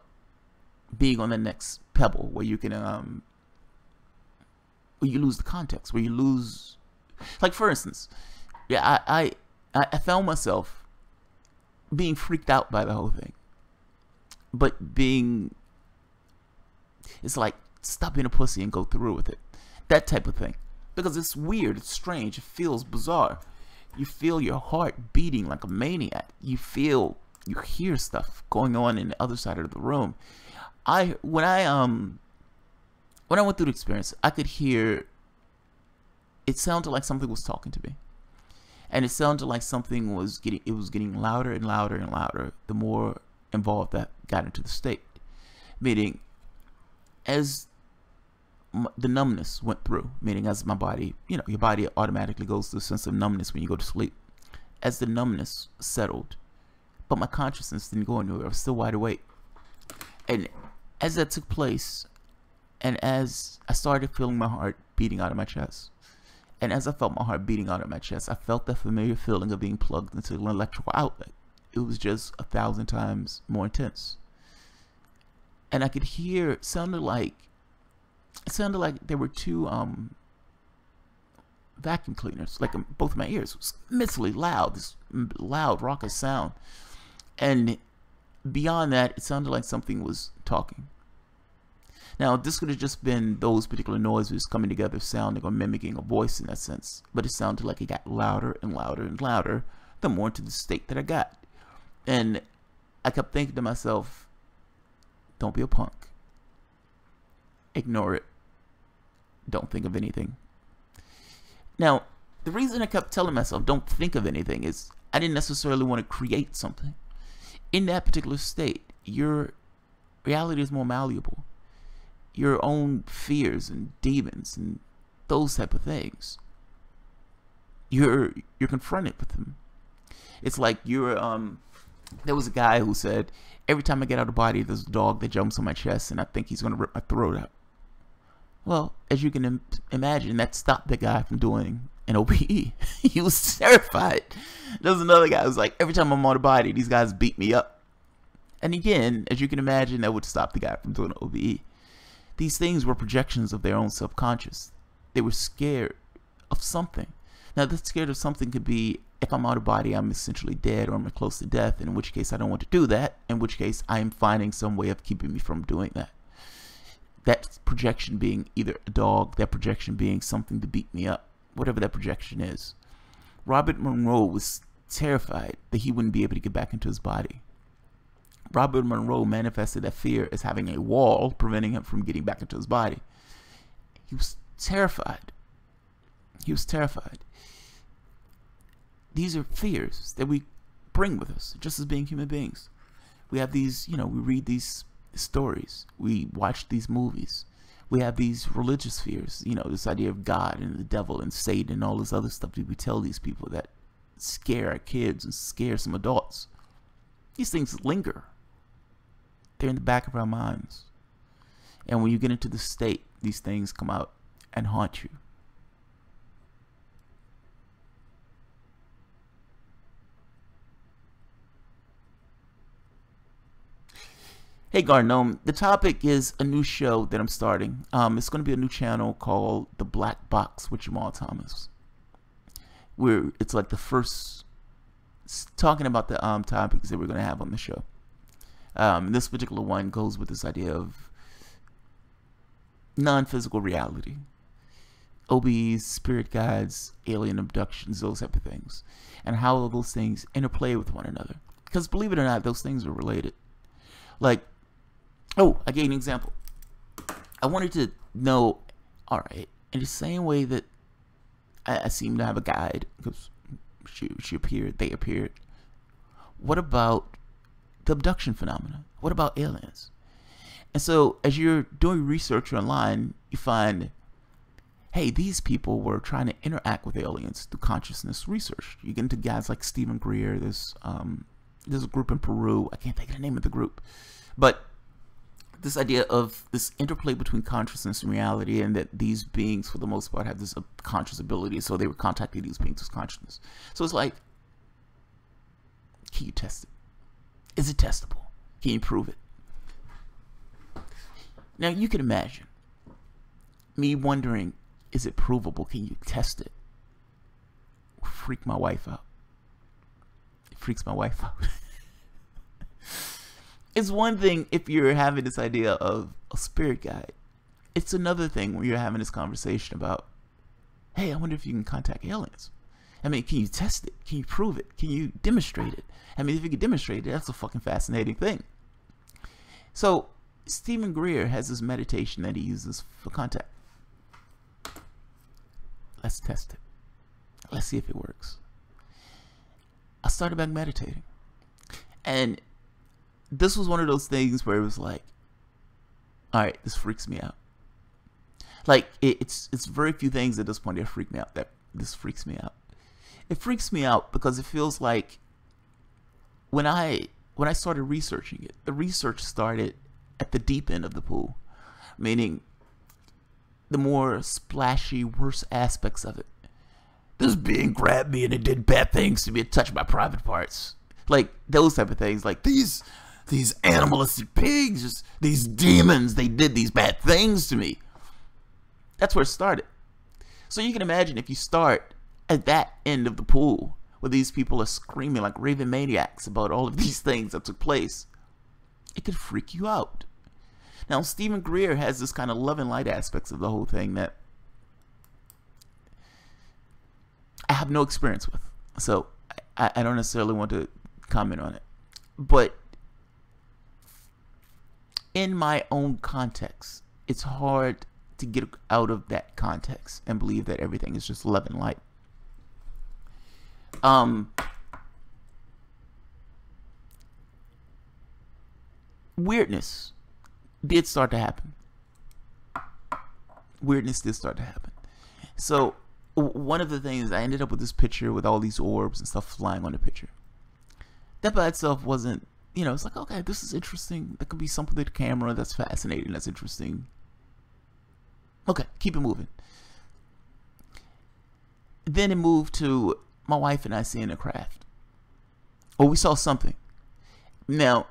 S1: being on the next pebble where you can where you lose the context, where you lose, like, for instance, yeah, I found myself being freaked out by the whole thing, but being It's like, stop being a pussy and go through with it. That type of thing. Because it's weird, it's strange, it feels bizarre. You feel your heart beating like a maniac. You hear stuff going on in the other side of the room. When I went through the experience, I could hear, it sounded like something was talking to me. And it sounded like something was getting louder and louder and louder the more involved that got into the state. Meaning, as the numbness went through, meaning as my body, your body automatically goes through a sense of numbness when you go to sleep. As the numbness settled, but my consciousness didn't go anywhere, I was still wide awake. And as that took place, and as I started feeling my heart beating out of my chest, and as I felt my heart beating out of my chest, I felt that familiar feeling of being plugged into an electrical outlet. It was just 1,000 times more intense. And I could hear, it sounded like there were two vacuum cleaners, like in both of my ears. It was immensely loud, this loud raucous sound. And beyond that, it sounded like something was talking. Now, this could have just been those particular noises coming together, sounding or mimicking a voice in that sense. But it sounded like it got louder and louder and louder the more into the state that I got. And I kept thinking to myself, don't be a punk. Ignore it. Don't think of anything. Now, the reason I kept telling myself don't think of anything is I didn't necessarily want to create something. In that particular state, your reality is more malleable. Your own fears and demons and those type of things, you're confronted with them. It's like there was a guy who said, every time I get out of body, there's a dog that jumps on my chest and I think he's going to rip my throat out. Well, as you can imagine, that stopped the guy from doing an OBE. He was terrified. There was another guy who was like, every time I'm on the body, these guys beat me up. And again, as you can imagine, that would stop the guy from doing an OBE. These things were projections of their own subconscious. They were scared of something. Now, this scared of something could be, if I'm out of body, I'm essentially dead or I'm close to death, in which case I don't want to do that, in which case I am finding some way of keeping me from doing that. That projection being either a dog, that projection being something to beat me up, whatever that projection is. Robert Monroe was terrified that he wouldn't be able to get back into his body. Robert Monroe manifested that fear as having a wall preventing him from getting back into his body. He was terrified. He was terrified. These are fears that we bring with us, just as being human beings. We have these, we read these stories. We watch these movies. We have these religious fears, this idea of God and the devil and Satan and all this other stuff that we tell these people that scare our kids and scare some adults. These things linger. They're in the back of our minds. And when you get into the state, these things come out and haunt you. Hey Gnome, the topic is a new show that I'm starting. It's going to be a new channel called The Black Box with Jamarl Thomas. Where it's like the first talking about the topics that we're going to have on the show. This particular one goes with this idea of non-physical reality. OBs, spirit guides, alien abductions, those type of things. And how those things interplay with one another. Because believe it or not, those things are related. Like, oh, I gave an example. I wanted to know, alright, in the same way that I seem to have a guide, because she appeared, they appeared. What about the abduction phenomena? What about aliens? And so as you're doing research online, you find, hey, these people were trying to interact with aliens through consciousness research. You get into guys like Stephen Greer. There's a group in Peru. I can't think of the name of the group. But this idea of this interplay between consciousness and reality, and that these beings, for the most part, have this conscious ability. So they were contacting these beings with consciousness. So it's like, can you test it? Is it testable? Can you prove it? Now, you can imagine me wondering, is it provable? Can you test it? Freak my wife out. It freaks my wife out. It's one thing if you're having this idea of a spirit guide. It's another thing when you're having this conversation about, hey, I wonder if you can contact aliens. I mean, can you test it? Can you prove it? Can you demonstrate it? I mean, if you can demonstrate it, that's a fucking fascinating thing. So, Stephen Greer has this meditation that he uses for contact. Let's test it. Let's see if it works. I started back meditating. And this was one of those things where it was like, all right, this freaks me out. Like, it's very few things at this point that freak me out. That this freaks me out. It freaks me out because it feels like when I started researching it, the research started at the deep end of the pool, meaning the more splashy, worse aspects of it. This being grabbed me and it did bad things to me. It touched my private parts. Like those type of things. Like these animalistic pigs, just these demons, they did these bad things to me. That's where it started. So you can imagine if you start at that end of the pool where these people are screaming like raving maniacs about all of these things that took place, it could freak you out. Now, Stephen Greer has this kind of love and light aspects of the whole thing that I have no experience with. So I don't necessarily want to comment on it. But in my own context, it's hard to get out of that context and believe that everything is just love and light. Weirdness did start to happen. Weirdness did start to happen. So one of the things, I ended up with this picture with all these orbs and stuff flying on the picture. That by itself wasn't, it's like, okay, this is interesting. That could be something with the camera that's fascinating, that's interesting. Okay, keep it moving. Then it moved to my wife and I seeing a craft. Or we saw something. Now,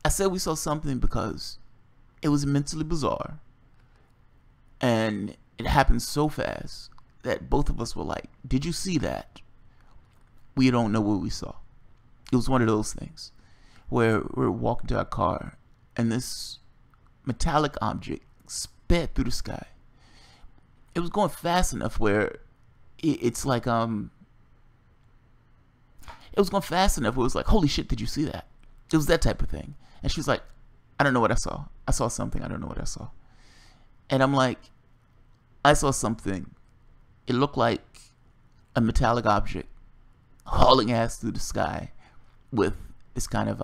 S1: I said we saw something because it was mentally bizarre. And it happened so fast that both of us were like, did you see that? We don't know what we saw. It was one of those things where we're walking to our car and this metallic object sped through the sky. It was going fast enough where it's like it was going fast enough where it was like, holy shit, did you see that? It was that type of thing. And she's like, I don't know what I saw. I saw something. I don't know what I saw. And I'm like, I saw something. It looked like a metallic object hauling ass through the sky with this kind of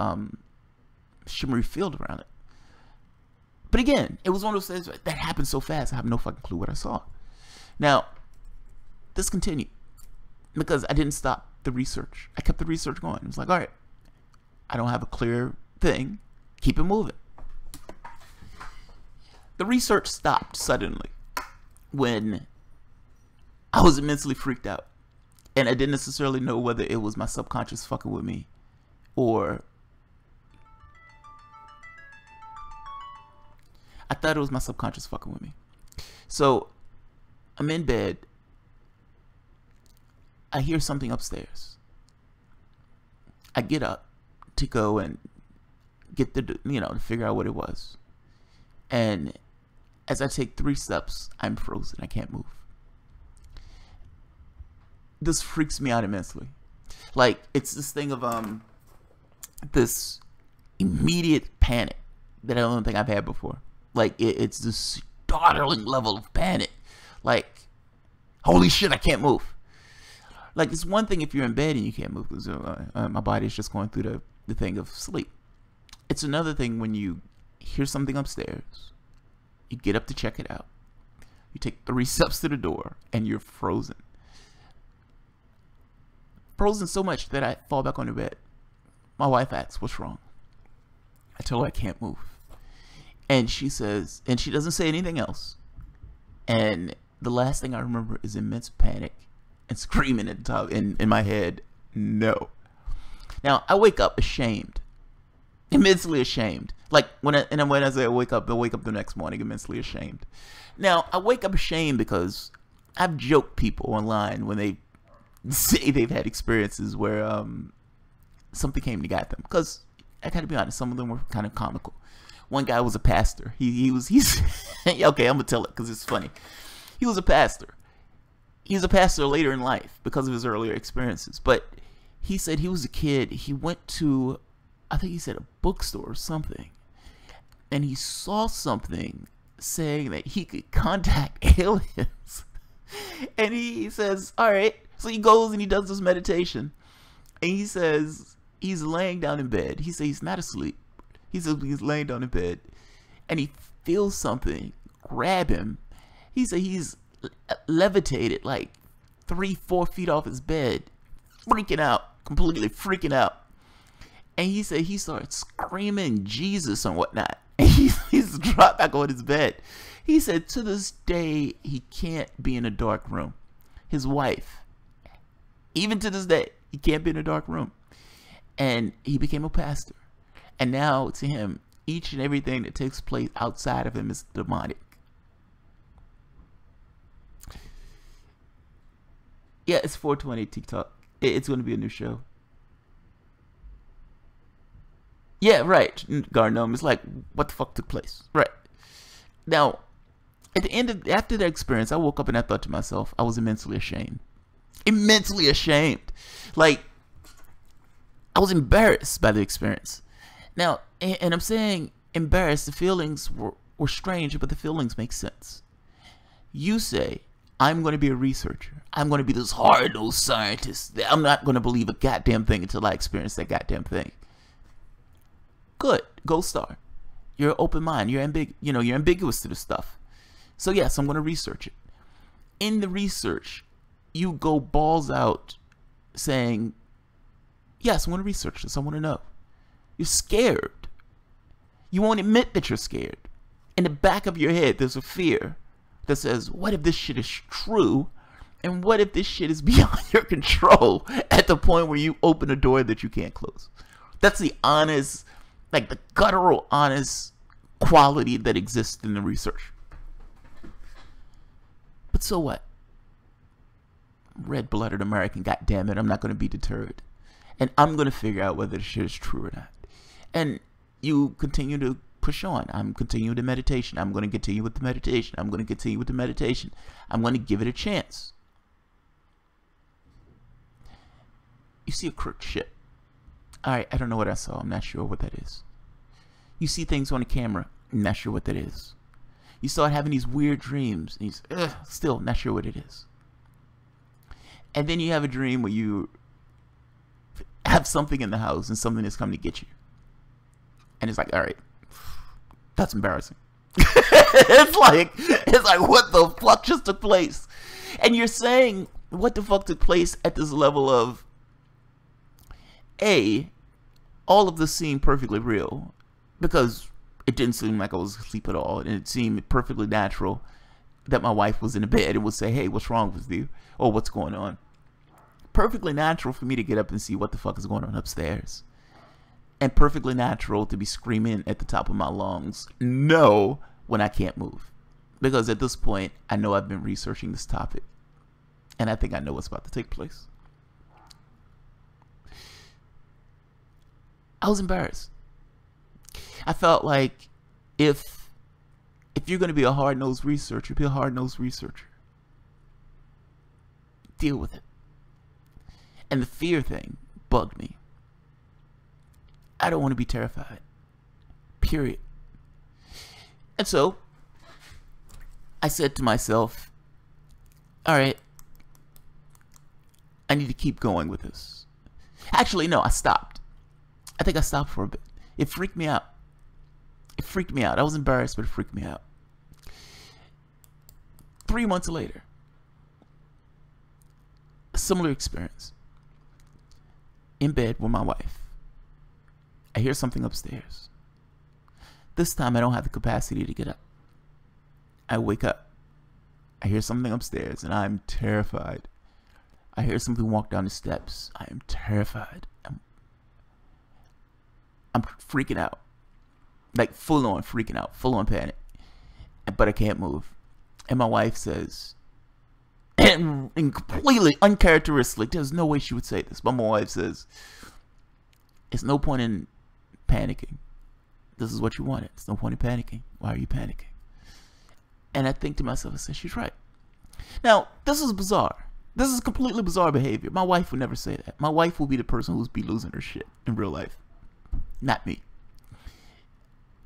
S1: shimmery field around it. But again, it was one of those things that happened so fast, I have no fucking clue what I saw. Now, this continued because I didn't stop the research. I kept the research going. It was like, all right, I don't have a clear thing. Keep it moving. The research stopped suddenly when I was immensely freaked out. And I didn't necessarily know whether it was my subconscious fucking with me or I thought it was my subconscious fucking with me. So I'm in bed. I hear something upstairs. I get up to go and get the, to figure out what it was. And as I take 3 steps, I'm frozen. I can't move. This freaks me out immensely. Like, it's this thing of this immediate panic that I don't think I've had before. Like, it's this startling level of panic. Like, holy shit, I can't move. Like, it's one thing if you're in bed and you can't move because my body is just going through the thing of sleep. It's another thing when you hear something upstairs, you get up to check it out, you take 3 steps to the door, and you're frozen. Frozen so much that I fall back on the bed. My wife asks, what's wrong? I tell her I can't move. And she says, and she doesn't say anything else. And the last thing I remember is immense panic and screaming at the top in my head, no. Now, I wake up ashamed. Immensely ashamed. Like, when I say I wake up the next morning immensely ashamed. Now, I wake up ashamed because I've joked people online when they say they've had experiences where something came to get them. Because I gotta be honest, some of them were kind of comical. One guy was a pastor. He's okay, I'm gonna tell it because it's funny. He was a pastor. He's a pastor later in life because of his earlier experiences. But he said he was a kid. He went to, I think he said, a bookstore or something, and he saw something saying that he could contact aliens. And he says, all right. So he goes and he does this meditation. And he says he's laying down in bed. He says he's not asleep. He says he's laying down in bed. And he feels something grab him. He said he's levitated like 3-4 feet off his bed. Freaking out. Completely freaking out. And he said he started screaming Jesus and whatnot. And he's dropped back on his bed. He said to this day, he can't be in a dark room. His wife, even to this day, he can't be in a dark room. And he became a pastor. And now to him, each and everything that takes place outside of him is demonic. Yeah, it's 420 TikTok. It's going to be a new show. Yeah, right. Gnome. It's like, what the fuck took place? Right. Now, at the end of, after that experience, I woke up and I thought to myself, I was immensely ashamed. Immensely ashamed. Like, I was embarrassed by the experience. Now, and I'm saying embarrassed, the feelings were strange, but the feelings make sense. You say, I'm going to be a researcher. I'm going to be this hard-nosed scientist. I'm not going to believe a goddamn thing until I experience that goddamn thing. Good. Gold star. You're open mind. You're ambiguous to the stuff. So yes, I'm going to research it. In the research, you go balls out saying, yes, I want to research this. I want to know. You're scared. You won't admit that you're scared. In the back of your head, there's a fear that says, what if this shit is true? And what if this shit is beyond your control at the point where you open a door that you can't close? That's the honest, like the guttural, honest quality that exists in the research. But so what? Red-blooded American, goddammit, I'm not going to be deterred. And I'm going to figure out whether this shit is true or not. And you continue to push on. I'm continuing the meditation. I'm going to continue with the meditation. I'm going to continue with the meditation. I'm going to give it a chance. You see a crooked shit. Alright, I don't know what I saw. I'm not sure what that is. You see things on the camera. I'm not sure what that is. You start having these weird dreams. And you still not sure what it is. And then you have a dream where you have something in the house and something is coming to get you. And it's like, alright, that's embarrassing. it's like, what the fuck just took place? And you're saying, what the fuck took place at this level of, A, all of this seemed perfectly real. Because it didn't seem like I was asleep at all. And it seemed perfectly natural that my wife was in the bed and would say, hey, what's wrong with you? Or what's going on? Perfectly natural for me to get up and see what the fuck is going on upstairs. And perfectly natural to be screaming at the top of my lungs, no, when I can't move. Because at this point, I know I've been researching this topic. And I think I know what's about to take place. I was embarrassed. I felt like if you're going to be a hard-nosed researcher, be a hard-nosed researcher. Deal with it. And the fear thing bugged me. I don't want to be terrified. Period. And so, I said to myself, alright, I need to keep going with this. Actually, no, I stopped. I think I stopped for a bit. It freaked me out. It freaked me out. I was embarrassed, but it freaked me out. 3 months later, a similar experience. In bed with my wife. I hear something upstairs. This time I don't have the capacity to get up. I wake up. I hear something upstairs and I'm terrified. I hear something walk down the steps. I am terrified. I'm freaking out. Like full on freaking out. Full on panic. But I can't move. And my wife says, and completely uncharacteristic, there's no way she would say this, but my wife says, there's no point in panicking. This is what you wanted. There's no point in panicking. Why are you panicking? And I think to myself, I said, she's right. Now, this is bizarre. This is completely bizarre behavior. My wife would never say that. My wife will be the person who's be losing her shit in real life. Not me.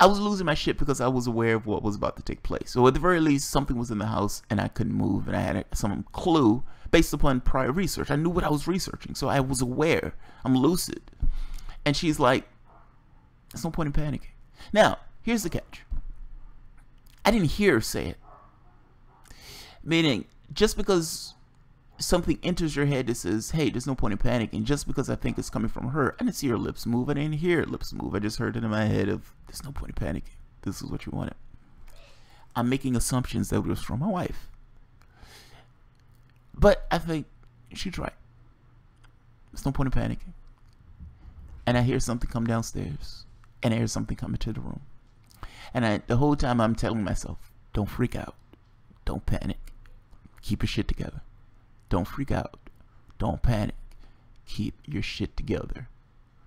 S1: I was losing my shit because I was aware of what was about to take place. So at the very least, something was in the house and I couldn't move, and I had some clue based upon prior research. I knew what I was researching, so I was aware. I'm lucid. And she's like, there's no point in panicking. Now, here's the catch. I didn't hear her say it. Meaning, just because something enters your head that says, hey, there's no point in panicking, just because I think it's coming from her, I didn't see her lips move. I didn't hear her lips move. I just heard it in my head of, there's no point in panicking. This is what you wanted. I'm making assumptions that it was from my wife. But I think she's right. There's no point in panicking. And I hear something come downstairs. And I hear something come into the room. And the whole time I'm telling myself, don't freak out. Don't panic. Keep your shit together. Don't freak out. Don't panic. Keep your shit together.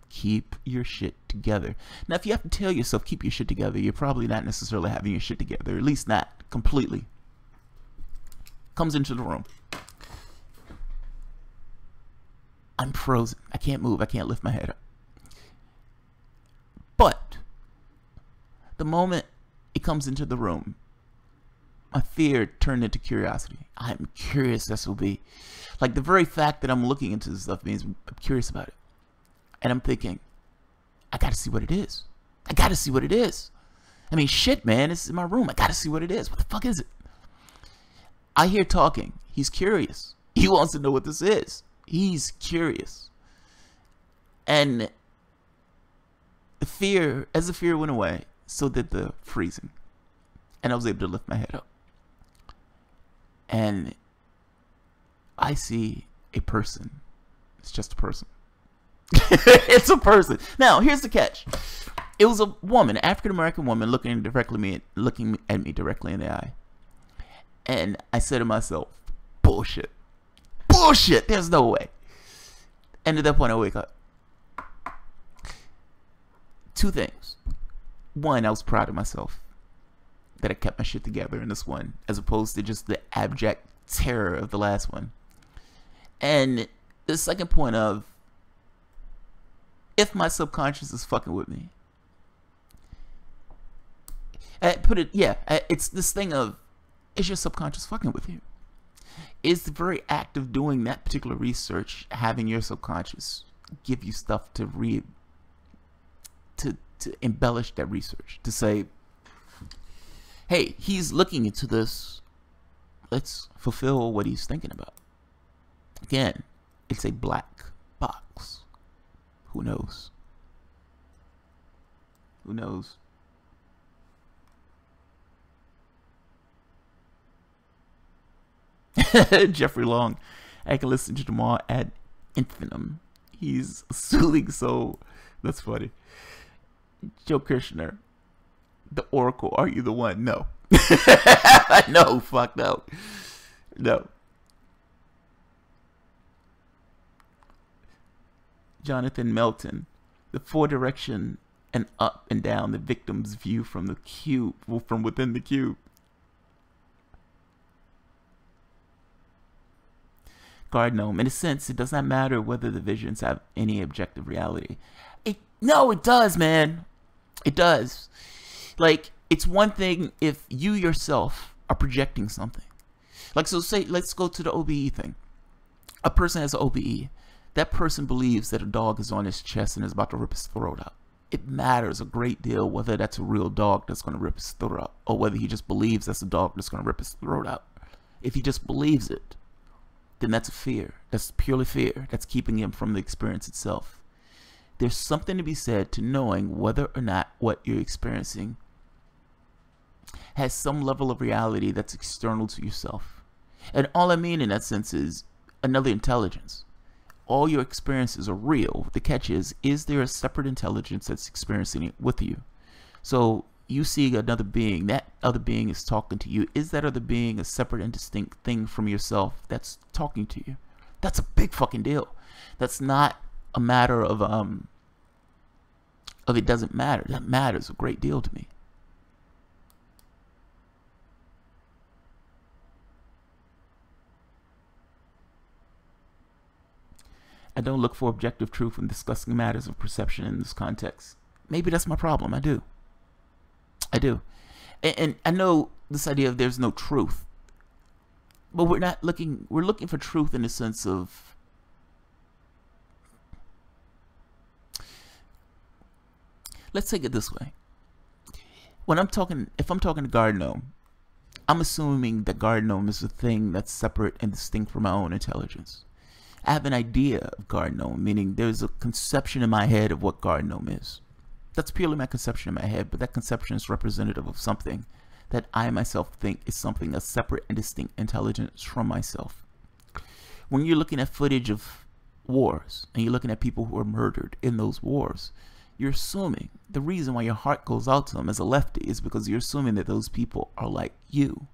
S1: Keep your shit together. Now, if you have to tell yourself keep your shit together, you're probably not necessarily having your shit together. At least not completely. Comes into the room. I'm frozen. I can't move. I can't lift my head up. But the moment it comes into the room, my fear turned into curiosity. I'm curious as will be. Like, the very fact that I'm looking into this stuff means I'm curious about it. And I'm thinking, I gotta see what it is. I gotta see what it is. I mean, shit, man, it's in my room. I gotta see what it is. What the fuck is it? I hear talking. He's curious. He wants to know what this is. He's curious. And the fear, as the fear went away, so did the freezing. And I was able to lift my head up. And I see a person. It's just a person. It's a person. Now, here's the catch. It was a woman, African American woman, looking at me directly in the eye. And I said to myself, bullshit. Bullshit. There's no way. And at that point, I wake up. Two things. One, I was proud of myself that I kept my shit together in this one, as opposed to just the abject terror of the last one. And the second point of, if my subconscious is fucking with me, it's this thing of, is your subconscious fucking with you? Is the very act of doing that particular research, having your subconscious give you stuff to read, to embellish that research, to say, hey, he's looking into this, let's fulfill what he's thinking about. Again, it's a black box. Who knows? Who knows? Jeffrey Long. I can listen to Jamarl ad infinitum. He's a soothing soul. That's funny. Joe Kirshner. The Oracle. Are you the one? No. No. Fuck no. No. Jonathan Melton. The four direction and up and down the victim's view from the cube, from within the cube. Gnome. In a sense, it does not matter whether the visions have any objective reality. No, it does, man. It does. Like, it's one thing if you yourself are projecting something. Like, so say, let's go to the OBE thing. A person has an OBE. That person believes that a dog is on his chest and is about to rip his throat out. It matters a great deal whether that's a real dog that's going to rip his throat out, or whether he just believes that's a dog that's going to rip his throat out. If he just believes it, then that's a fear. That's purely fear. That's keeping him from the experience itself. There's something to be said to knowing whether or not what you're experiencing has some level of reality that's external to yourself. And all I mean in that sense is another intelligence. All your experiences are real. The catch is there a separate intelligence that's experiencing it with you? So you see another being, that other being is talking to you. Is that other being a separate and distinct thing from yourself that's talking to you? That's a big fucking deal. That's not a matter of of it doesn't matter. That matters a great deal to me. I don't look for objective truth when discussing matters of perception in this context. Maybe that's my problem. I do. And I know this idea of there's no truth. But we're looking for truth in the sense of let's take it this way. If I'm talking to guard Gnome, I'm assuming that guard Gnome is a thing that's separate and distinct from my own intelligence. I have an idea of guard Gnome, meaning there's a conception in my head of what guard Gnome is. That's purely my conception in my head, but that conception is representative of something that I myself think is something that's separate and distinct intelligence from myself. When you're looking at footage of wars, and you're looking at people who are murdered in those wars, you're assuming the reason why your heart goes out to them as a lefty is because you're assuming that those people are like you,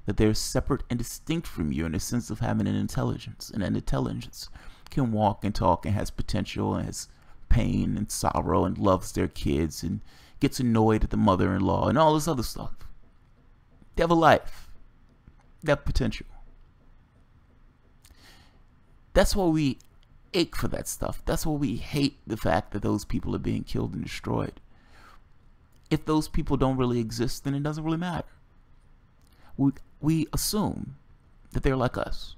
S1: that they're separate and distinct from you in the sense of having an intelligence, and an intelligence can walk and talk and has potential and has pain and sorrow and loves their kids and gets annoyed at the mother-in-law and all this other stuff. They have a life. They have potential. That's why we ache for that stuff. That's why we hate the fact that those people are being killed and destroyed. If those people don't really exist, then it doesn't really matter. We assume that they're like us.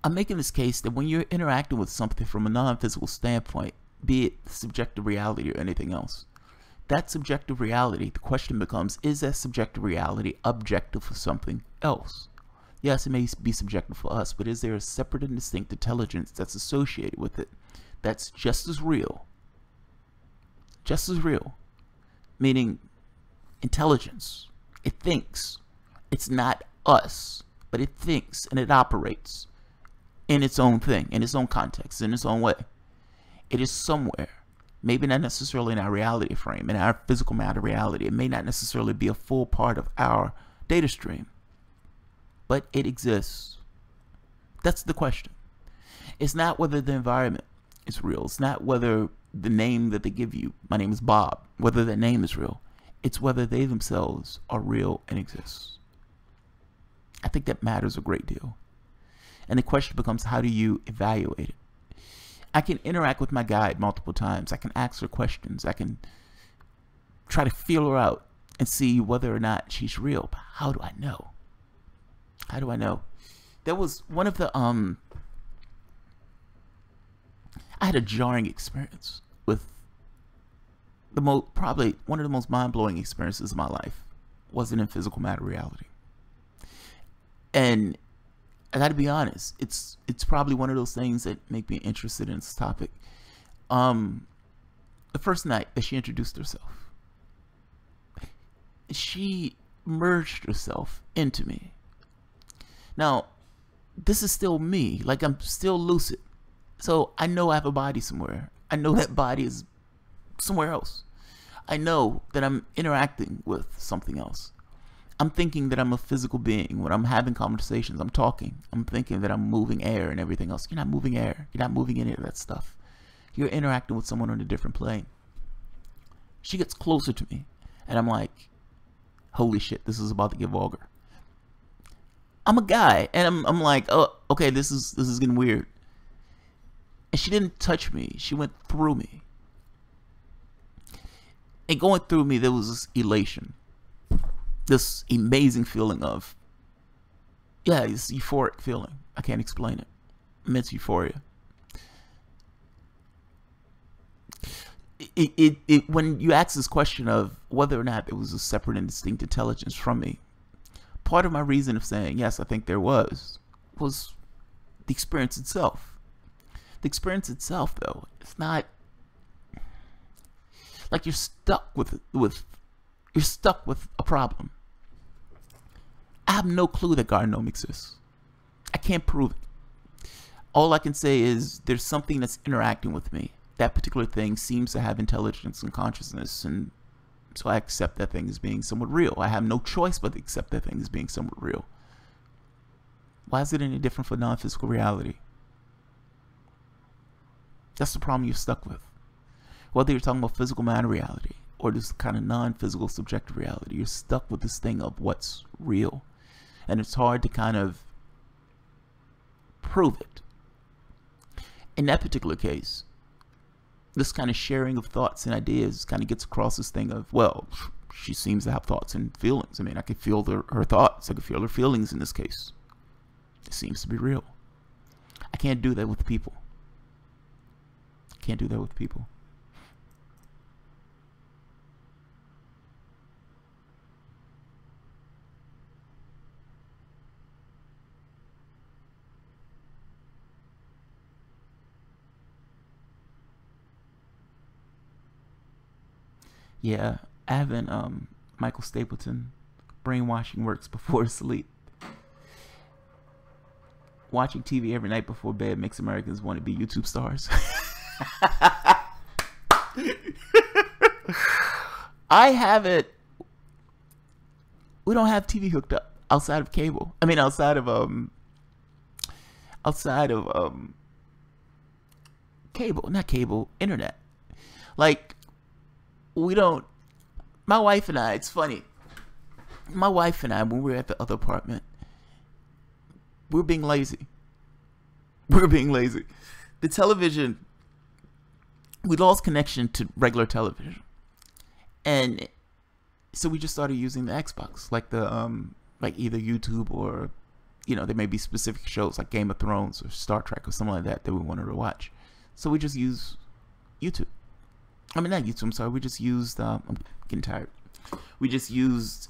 S1: I'm making this case that when you're interacting with something from a non-physical standpoint, be it subjective reality or anything else, that subjective reality, the question becomes, is that subjective reality objective for something else? Yes, it may be subjective for us, but is there a separate and distinct intelligence that's associated with it that's just as real? Just as real. Meaning, intelligence. It thinks. It's not us, but it thinks and it operates in its own thing, in its own context, in its own way. It is somewhere. Maybe not necessarily in our reality frame, in our physical matter reality. It may not necessarily be a full part of our data stream, but it exists. That's the question. It's not whether the environment is real. It's not whether the name that they give you, my name is Bob, whether that name is real. It's whether they themselves are real and exist. I think that matters a great deal. And the question becomes, how do you evaluate it? I can interact with my guide multiple times. I can ask her questions. I can try to feel her out and see whether or not she's real. But how do I know? How do I know? There was one of the I had a jarring experience with probably one of the most mind-blowing experiences of my life. Wasn't in physical matter reality. And I gotta be honest, it's probably one of those things that make me interested in this topic. The first night that she introduced herself, she merged herself into me. Now, this is still me, like I'm still lucid. So I know I have a body somewhere. I know that body is somewhere else. I know that I'm interacting with something else. I'm thinking that I'm a physical being. When I'm having conversations, I'm talking. I'm thinking that I'm moving air and everything else. You're not moving air. You're not moving any of that stuff. You're interacting with someone on a different plane. She gets closer to me, and I'm like, holy shit, this is about to get vulgar. I'm a guy, and I'm like, oh, okay, this is getting weird. And she didn't touch me. She went through me. And going through me, there was this elation. This amazing feeling of, yeah, this euphoric feeling. I can't explain it. Immense euphoria. When you ask this question of whether or not there was a separate and distinct intelligence from me, part of my reason of saying yes, I think there was the experience itself. The experience itself, though, it's not like you're stuck with a problem. I have no clue that guard Gnome exists. I can't prove it. All I can say is there's something that's interacting with me. That particular thing seems to have intelligence and consciousness, and so I accept that thing as being somewhat real. I have no choice but to accept that thing as being somewhat real. Why is it any different for non-physical reality? That's the problem you're stuck with. Whether you're talking about physical matter reality or this kind of non-physical subjective reality, you're stuck with this thing of what's real. And it's hard to kind of prove it. In that particular case, this kind of sharing of thoughts and ideas kind of gets across this thing of, well, she seems to have thoughts and feelings. I mean, I could feel her thoughts. I could feel her feelings in this case. It seems to be real. I can't do that with people. Can't do that with people. Yeah, I haven't, Michael Stapleton, brainwashing works before sleep. Watching TV every night before bed makes Americans want to be YouTube stars. I have it. We don't have TV hooked up outside of cable. I mean, outside of cable, not cable, internet. Like, we don't. My wife and I. It's funny. My wife and I, when we were at the other apartment, we were being lazy. We were being lazy. The television. We lost connection to regular television, and so we just started using the Xbox, like like either YouTube or, you know, there may be specific shows like Game of Thrones or Star Trek or something like that we wanted to watch. So we just use YouTube. I mean, not YouTube. I'm sorry. We just used. I'm getting tired. We just used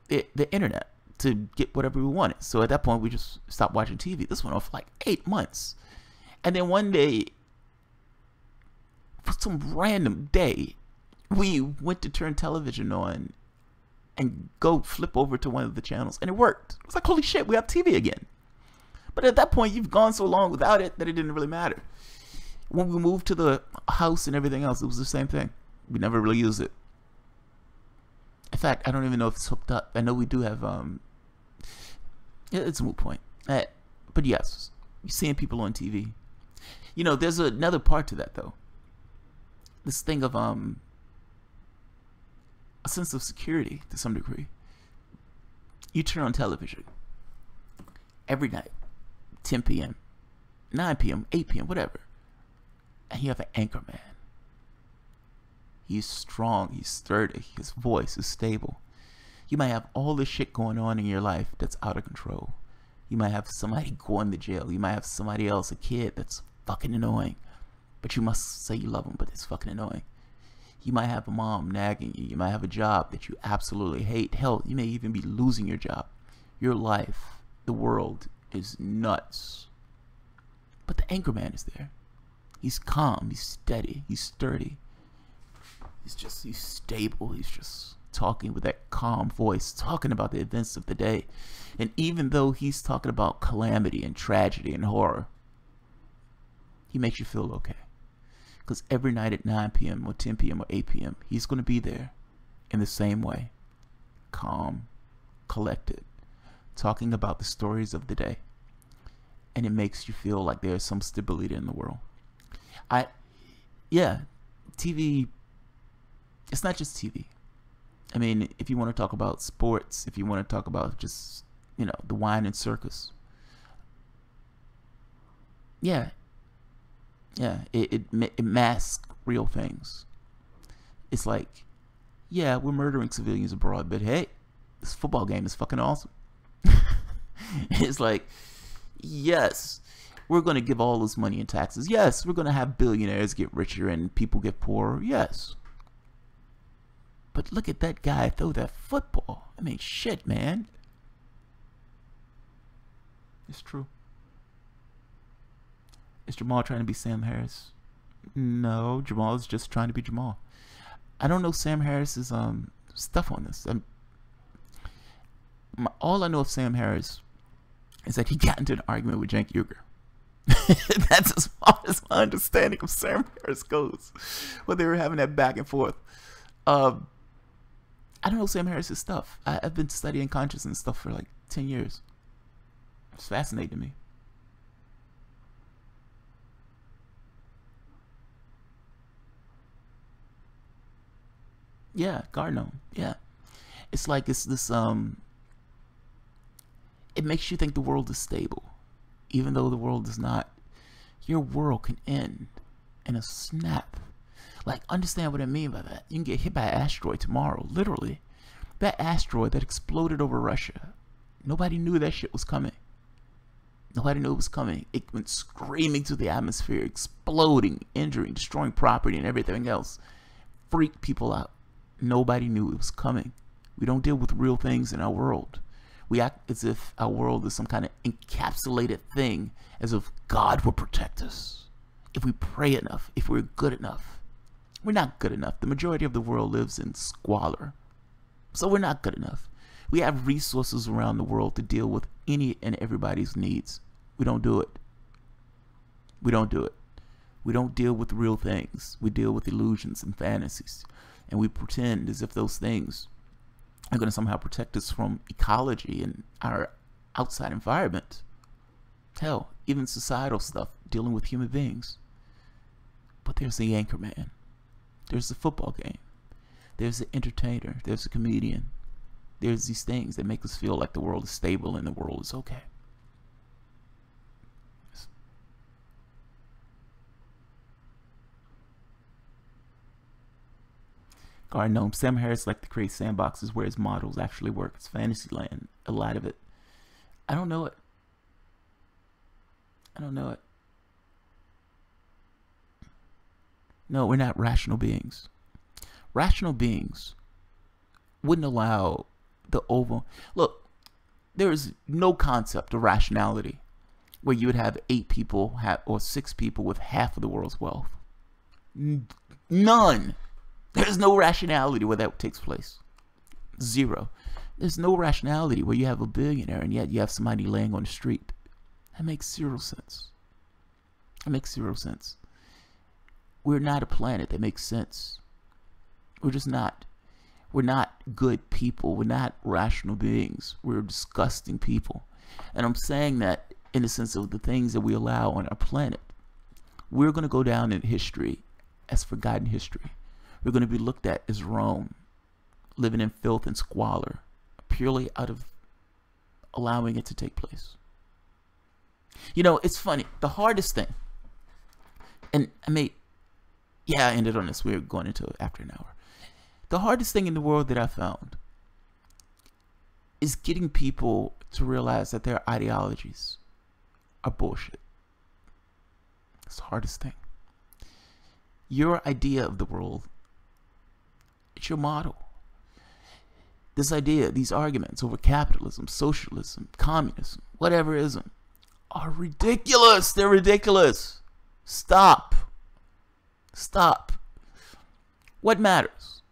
S1: the internet to get whatever we wanted. So at that point, we just stopped watching TV. This went on for like 8 months, and then one day, for some random day, we went to turn television on and go flip over to one of the channels, and it worked. It was like, holy shit, we have TV again. But at that point, you've gone so long without it that it didn't really matter. When we moved to the house and everything else, it was the same thing. We never really used it. In fact, I don't even know if it's hooked up. I know we do have, it's a moot point. But yes, you're seeing people on TV. You know, there's another part to that, though. This thing of, a sense of security, to some degree. You turn on television every night, 10 p.m., 9 p.m., 8 p.m., whatever. And you have an anchor man. He's strong, he's sturdy, his voice is stable. You might have all this shit going on in your life that's out of control. You might have somebody going to jail. You might have somebody else, a kid, that's fucking annoying. But you must say you love him, but it's fucking annoying. You might have a mom nagging you. You might have a job that you absolutely hate. Hell, you may even be losing your job. Your life, the world, is nuts. But the anchor man is there. He's calm, he's steady, he's sturdy. He's stable. He's just talking with that calm voice, talking about the events of the day. And even though he's talking about calamity and tragedy and horror, he makes you feel okay. Because every night at 9 p.m. or 10 p.m. or 8 p.m., he's going to be there in the same way. Calm, collected, talking about the stories of the day. And it makes you feel like there's some stability in the world. Yeah, TV, it's not just TV. I mean, if you want to talk about sports, if you want to talk about just, you know, the wine and circus. Yeah, it masks real things. It's like, yeah, we're murdering civilians abroad, but hey, this football game is fucking awesome. It's like, yes, we're going to give all this money in taxes. Yes, we're going to have billionaires get richer and people get poorer. Yes. But look at that guy throw that football. I mean, shit, man. It's true. Is Jamal trying to be Sam Harris? No, Jamal is just trying to be Jamal. I don't know Sam Harris's stuff on this. All I know of Sam Harris is that he got into an argument with Cenk Uygur. That's as far as my understanding of Sam Harris goes. When they were having that back and forth. I don't know Sam Harris's stuff. I've been studying consciousness stuff for like 10 years. It's fascinating to me. Yeah, Gnome. Yeah. It's like it's this it makes you think the world is stable, even though the world is not. Your world can end in a snap. Like, understand what I mean by that. You can get hit by an asteroid tomorrow, literally. That asteroid that exploded over Russia, nobody knew that shit was coming. Nobody knew it was coming. It went screaming through the atmosphere, exploding, injuring, destroying property and everything else. Freaked people out. Nobody knew it was coming. We don't deal with real things in our world. We act as if our world is some kind of encapsulated thing, as if God will protect us. If we pray enough, if we're good enough. We're not good enough. The majority of the world lives in squalor. So we're not good enough. We have resources around the world to deal with any and everybody's needs. We don't do it. We don't do it. We don't deal with real things. We deal with illusions and fantasies. And we pretend as if those things are going to somehow protect us from ecology and our outside environment. Hell, even societal stuff, dealing with human beings. But there's the anchor man. There's the football game. There's the entertainer. There's the comedian. There's these things that make us feel like the world is stable and the world is okay. Gnome. Sam Harris like to create sandboxes where his models actually work. It's Fantasyland. A lot of it. I don't know it. I don't know it. No, we're not rational beings. Rational beings wouldn't allow the over. Look, there is no concept of rationality where you would have 8 people or 6 people with half of the world's wealth. None. There's no rationality where that takes place. Zero. There's no rationality where you have a billionaire and yet you have somebody laying on the street. That makes 0 sense. That makes 0 sense. We're not a planet that makes sense. We're just not. We're not good people. We're not rational beings. We're disgusting people. And I'm saying that in the sense of the things that we allow on our planet. We're going to go down in history as forgotten history. We're going to be looked at as Rome, living in filth and squalor, purely out of allowing it to take place. You know, it's funny. The hardest thing, and I mean, yeah, I ended on this. We're going into it after an hour. The hardest thing in the world that I found is getting people to realize that their ideologies are bullshit. It's the hardest thing. Your idea of the world, it's your model. This idea, these arguments over capitalism, socialism, communism, whatever ism, are ridiculous. They're ridiculous. Stop. Stop. What matters,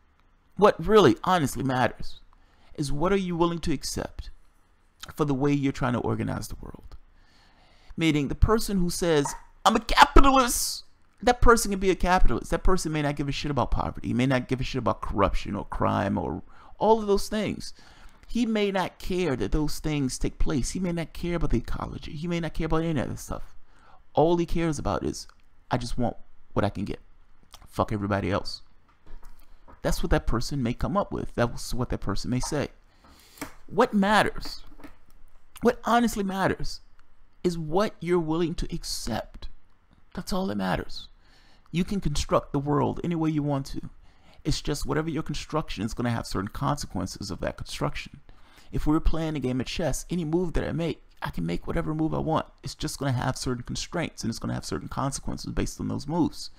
S1: what really honestly matters, is what are you willing to accept for the way you're trying to organize the world. Meaning the person who says, I'm a capitalist, that person can be a capitalist. That person may not give a shit about poverty. He may not give a shit about corruption or crime or all of those things. He may not care that those things take place. He may not care about the ecology. He may not care about any of that stuff. All he cares about is, I just want what I can get. Fuck everybody else. That's what that person may come up with. That's what that person may say. What matters, what honestly matters, is what you're willing to accept. That's all that matters. You can construct the world any way you want to. It's just whatever your construction is going to have certain consequences of that construction. If we were playing a game of chess, any move that I can make whatever move I want. It's just going to have certain constraints and it's going to have certain consequences based on those moves.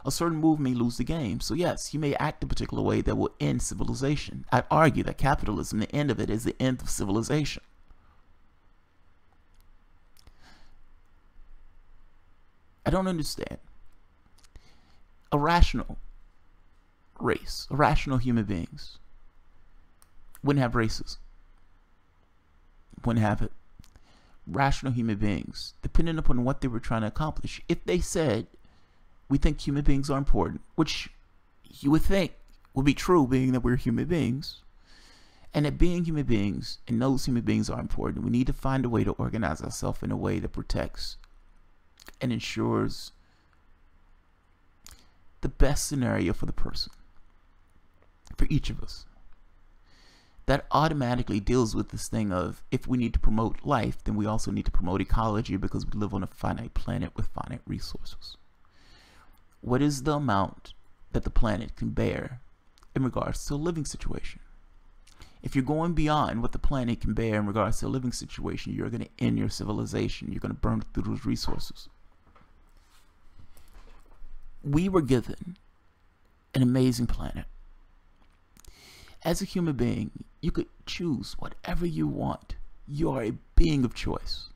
S1: A certain move may lose the game. So yes, you may act a particular way that will end civilization. I'd argue that capitalism, the end of it, is the end of civilization. I don't understand. A rational race, rational human beings wouldn't have races. Wouldn't have it. Rational human beings, depending upon what they were trying to accomplish. If they said, we think human beings are important, which you would think would be true, being that we're human beings, and that being human beings and those human beings are important, we need to find a way to organize ourselves in a way that protects and ensures the best scenario for the person. for each of us. That automatically deals with this thing of, if we need to promote life, then we also need to promote ecology, because we live on a finite planet with finite resources. What is the amount that the planet can bear in regards to a living situation? If you're going beyond what the planet can bear in regards to a living situation, you're going to end your civilization. You're going to burn through those resources. We were given an amazing planet. As a human being, you could choose whatever you want. You are a being of choice.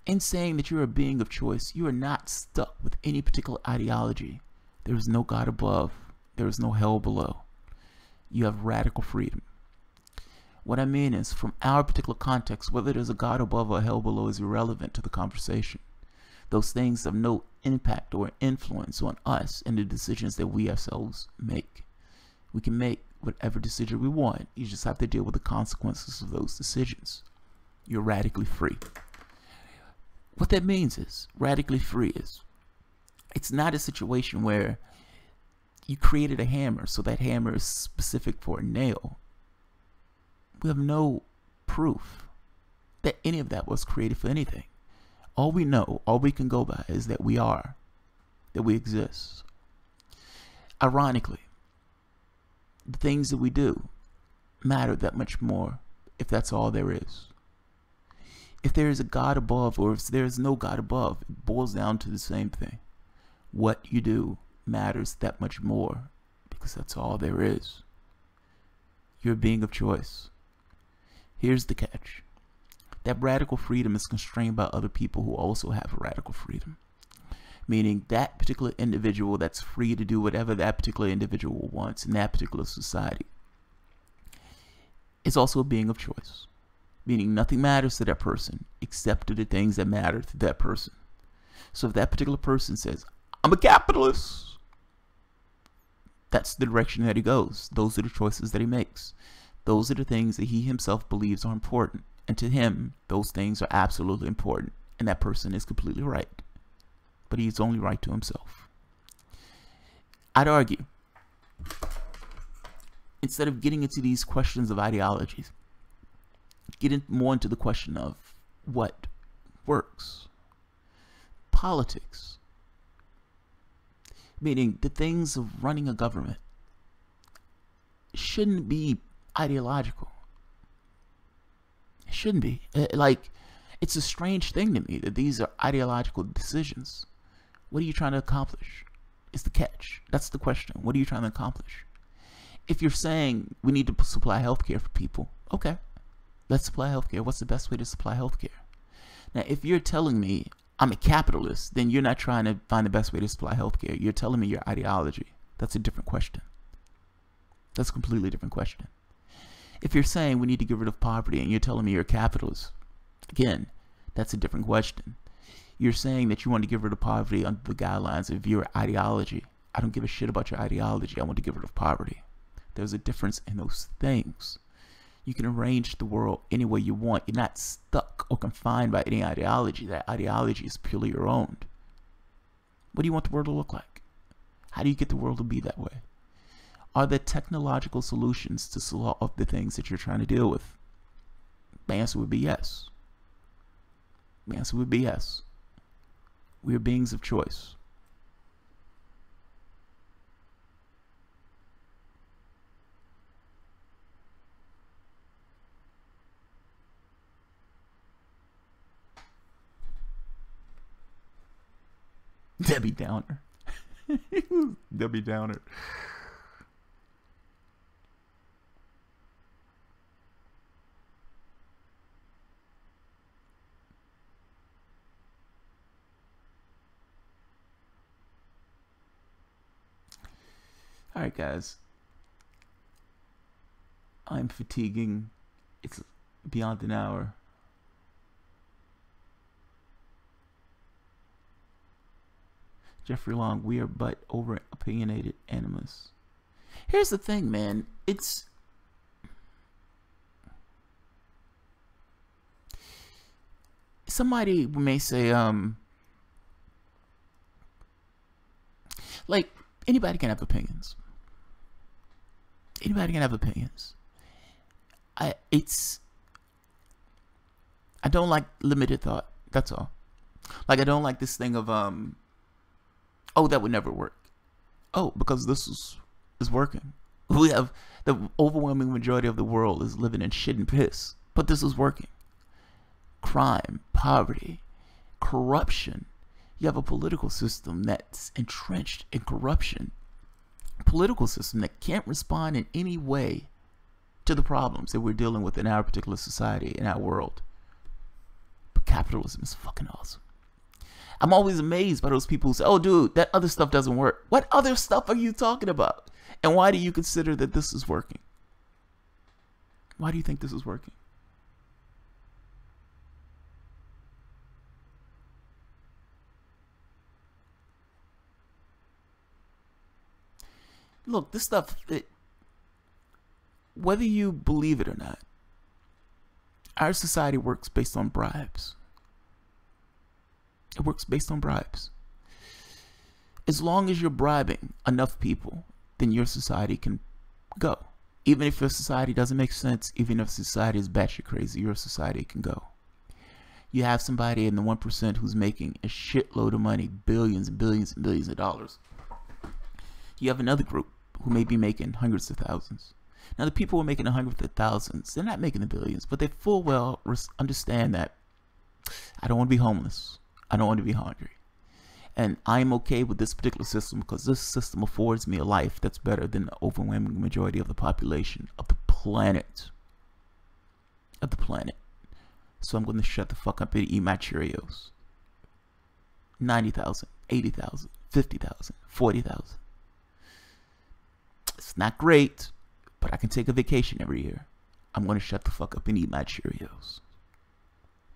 S1: In saying that you're a being of choice, you are not stuck with any particular ideology. There is no God above. There is no hell below. You have radical freedom. What I mean is, from our particular context, whether there's a God above or hell below is irrelevant to the conversation. Those things have no impact or influence on us and the decisions that we ourselves make. We can make whatever decision we want. You just have to deal with the consequences of those decisions. You're radically free. What that means is, radically free is, it's not a situation where you created a hammer, so that hammer is specific for a nail. We have no proof that any of that was created for anything. All we know, all we can go by, is that we are, that we exist. Ironically, the things that we do matter that much more if that's all there is. If there is a God above, or if there is no God above, it boils down to the same thing. What you do matters that much more, because that's all there is. You're a being of choice. Here's the catch. That radical freedom is constrained by other people who also have radical freedom. Meaning that particular individual that's free to do whatever that particular individual wants in that particular society is also a being of choice. Meaning nothing matters to that person except to the things that matter to that person. So if that particular person says, I'm a capitalist, that's the direction that he goes. Those are the choices that he makes. Those are the things that he himself believes are important. And to him, those things are absolutely important. And that person is completely right. But he's only right to himself. I'd argue, instead of getting into these questions of ideologies, get more into the question of what works. Politics. Meaning the things of running a government shouldn't be ideological. It shouldn't be. It's a strange thing to me that these are ideological decisions. What are you trying to accomplish? Is the catch. That's the question. What are you trying to accomplish? If you're saying we need to supply healthcare for people, okay, let's supply healthcare. What's the best way to supply healthcare? Now, if you're telling me I'm a capitalist, then you're not trying to find the best way to supply healthcare. You're telling me your ideology. That's a different question. That's a completely different question. If you're saying we need to get rid of poverty and you're telling me you're a capitalist, again, that's a different question. You're saying that you want to get rid of poverty under the guidelines of your ideology. I don't give a shit about your ideology. I want to get rid of poverty. There's a difference in those things. You can arrange the world any way you want. You're not stuck or confined by any ideology. That ideology is purely your own. What do you want the world to look like? How do you get the world to be that way? Are there technological solutions to solve the things that you're trying to deal with? The answer would be yes. The answer would be yes. We are beings of choice. Debbie Downer. Debbie Downer. Alright guys, I'm fatiguing. It's beyond an hour. Jeffrey Long, we are but over opinionated animals. Here's the thing, man. It's somebody may say, like, anybody can have opinions. Anybody can have opinions. I don't like limited thought. That's all. Like, I don't like this thing of oh, that would never work. Oh, because this is working. We have the overwhelming majority of the world is living in shit and piss, but this is working. Crime, poverty, corruption. You have a political system that's entrenched in corruption. A political system that can't respond in any way to the problems that we're dealing with in our particular society, in our world. But capitalism is fucking awesome. I'm always amazed by those people who say, oh, dude, that other stuff doesn't work. What other stuff are you talking about? And why do you consider that this is working? Why do you think this is working? Look, this stuff, whether you believe it or not, our society works based on bribes. It works based on bribes. As long as you're bribing enough people, then your society can go. Even if your society doesn't make sense, even if society is batshit crazy, your society can go. You have somebody in the 1% who's making a shitload of money, billions and billions and billions of dollars. You have another group who may be making hundreds of thousands. Now, the people who are making the hundreds of thousands, they're not making the billions, but they full well understand that I don't want to be homeless. I don't want to be hungry. And I'm okay with this particular system because this system affords me a life that's better than the overwhelming majority of the population of the planet. So I'm going to shut the fuck up and eat my Cheerios. 90,000, 80,000, 50,000, 40,000. It's not great, but I can take a vacation every year. I'm going to shut the fuck up and eat my Cheerios.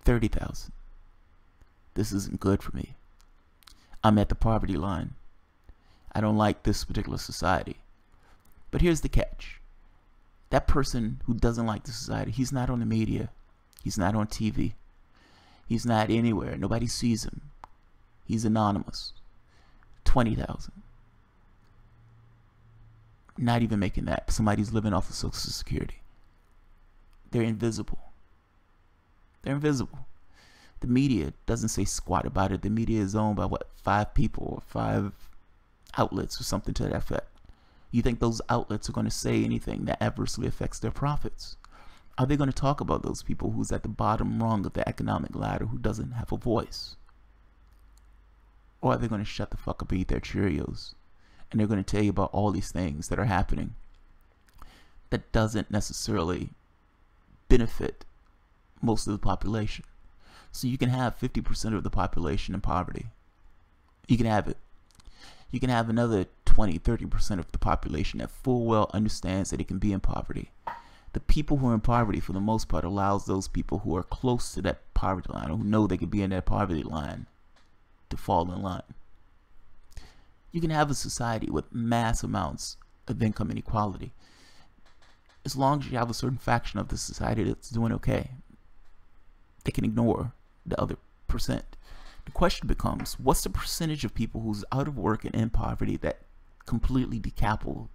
S1: 30,000. This isn't good for me. I'm at the poverty line. I don't like this particular society. But here's the catch. That person who doesn't like the society, he's not on the media. He's not on TV. He's not anywhere. Nobody sees him. He's anonymous. 20,000. Not even making that. Somebody's living off of Social Security. They're invisible. They're invisible. The media doesn't say squat about it. The media is owned by what, 5 people or 5 outlets or something to that effect. You think those outlets are going to say anything that adversely affects their profits? Are they going to talk about those people who's at the bottom rung of the economic ladder who doesn't have a voice? Or are they going to shut the fuck up and eat their Cheerios? And they're going to tell you about all these things that are happening that doesn't necessarily benefit most of the population. So you can have 50% of the population in poverty. You can have it. You can have another 20, 30% of the population that full well understands that it can be in poverty. The people who are in poverty, for the most part, allows those people who are close to that poverty line, or who know they could be in that poverty line, to fall in line. You can have a society with mass amounts of income inequality, as long as you have a certain faction of the society that's doing okay. They can ignore the other percent. The question becomes, what's the percentage of people who's out of work and in poverty that completely decapitates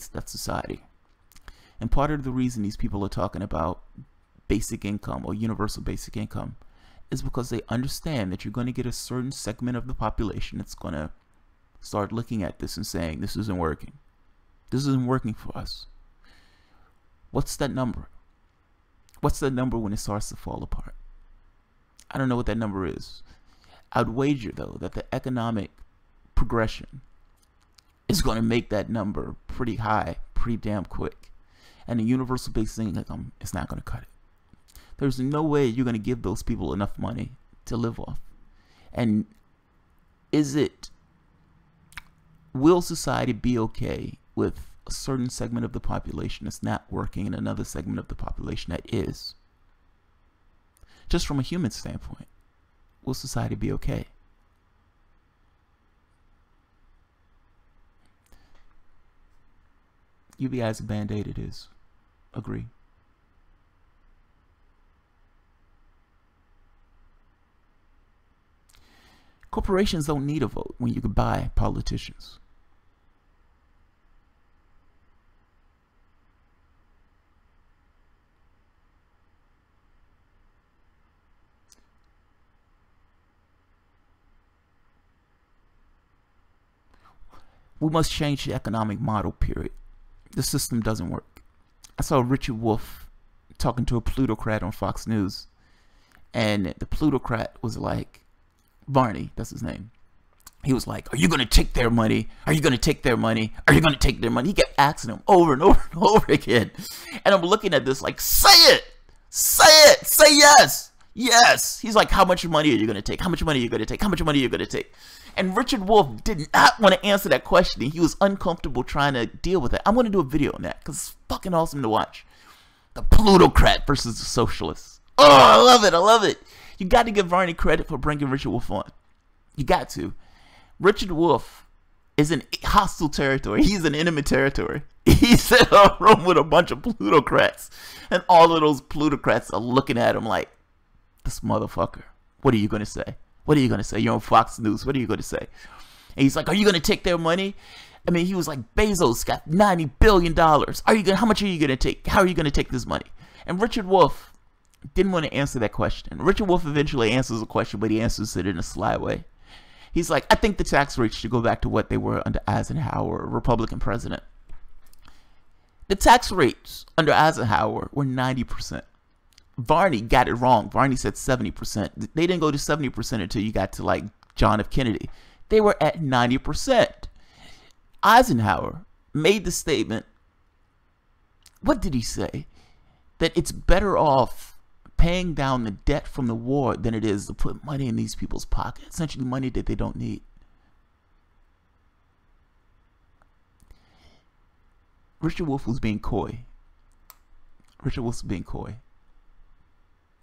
S1: that society? And part of the reason these people are talking about basic income or universal basic income is because they understand that you're going to get a certain segment of the population that's going to start looking at this and saying, this isn't working. This isn't working for us. What's that number? What's the number when it starts to fall apart? I don't know what that number is. I'd wager, though, that the economic progression is going to make that number pretty high, pretty damn quick. And the universal basic income is not going to cut it. There's no way you're going to give those people enough money to live off. And will society be okay with a certain segment of the population that's not working and another segment of the population that is? Just from a human standpoint, will society be okay? UBI's a band-aid, it is. Agree. Corporations don't need a vote when you can buy politicians. We must change the economic model, period. The system doesn't work. I saw Richard Wolff talking to a plutocrat on Fox News, and the plutocrat was like, Varney, that's his name. He was like, are you going to take their money? Are you going to take their money? Are you going to take their money? He kept asking him over and over and over again. And I'm looking at this like, say it! Say it! Say yes! Yes! He's like, how much money are you going to take? How much money are you going to take? How much money are you going to take? And Richard Wolff did not want to answer that question. He was uncomfortable trying to deal with it. I'm going to do a video on that because it's fucking awesome to watch. The plutocrat versus the socialist. Oh, I love it. I love it. You got to give Varney credit for bringing Richard Wolff on. You got to. Richard Wolff is in hostile territory. He's in enemy territory. He's in a room with a bunch of plutocrats. And all of those plutocrats are looking at him like, this motherfucker. What are you going to say? What are you going to say? You're on Fox News. What are you going to say? And he's like, are you going to take their money? I mean, he was like, Bezos got $90 billion. How much are you going to take? How are you going to take this money? And Richard Wolff didn't want to answer that question. Richard Wolff eventually answers the question, but he answers it in a sly way. He's like, I think the tax rates should go back to what they were under Eisenhower, a Republican president. The tax rates under Eisenhower were 90%. Varney got it wrong. Varney said 70%. They didn't go to 70% until you got to like John F. Kennedy. They were at 90%. Eisenhower made the statement, what did he say? That it's better off paying down the debt from the war than it is to put money in these people's pockets. Essentially money that they don't need. Richard Wolff was being coy. Richard Wolff was being coy.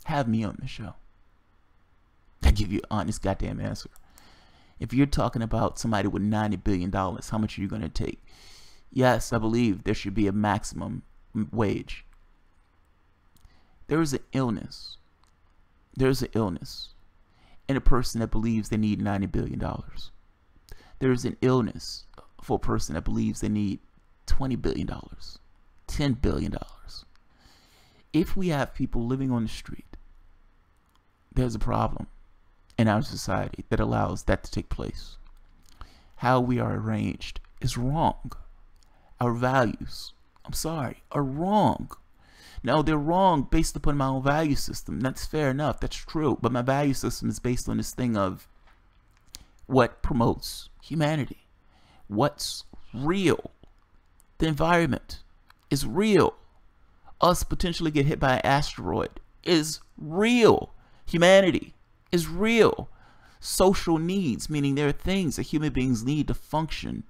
S1: Have me on the show. I give you an honest goddamn answer. If you're talking about somebody with $90 billion, how much are you going to take? Yes, I believe there should be a maximum wage. There is an illness. There's an illness in a person that believes they need $90 billion. There is an illness for a person that believes they need $20 billion, $10 billion. If we have people living on the street, there's a problem in our society that allows that to take place. How we are arranged is wrong. Our values, I'm sorry, are wrong. No, they're wrong based upon my own value system. That's fair enough. That's true. But my value system is based on this thing of what promotes humanity. What's real. The environment is real. Us potentially get hit by an asteroid is real. Humanity is real. Social needs, meaning there are things that human beings need to function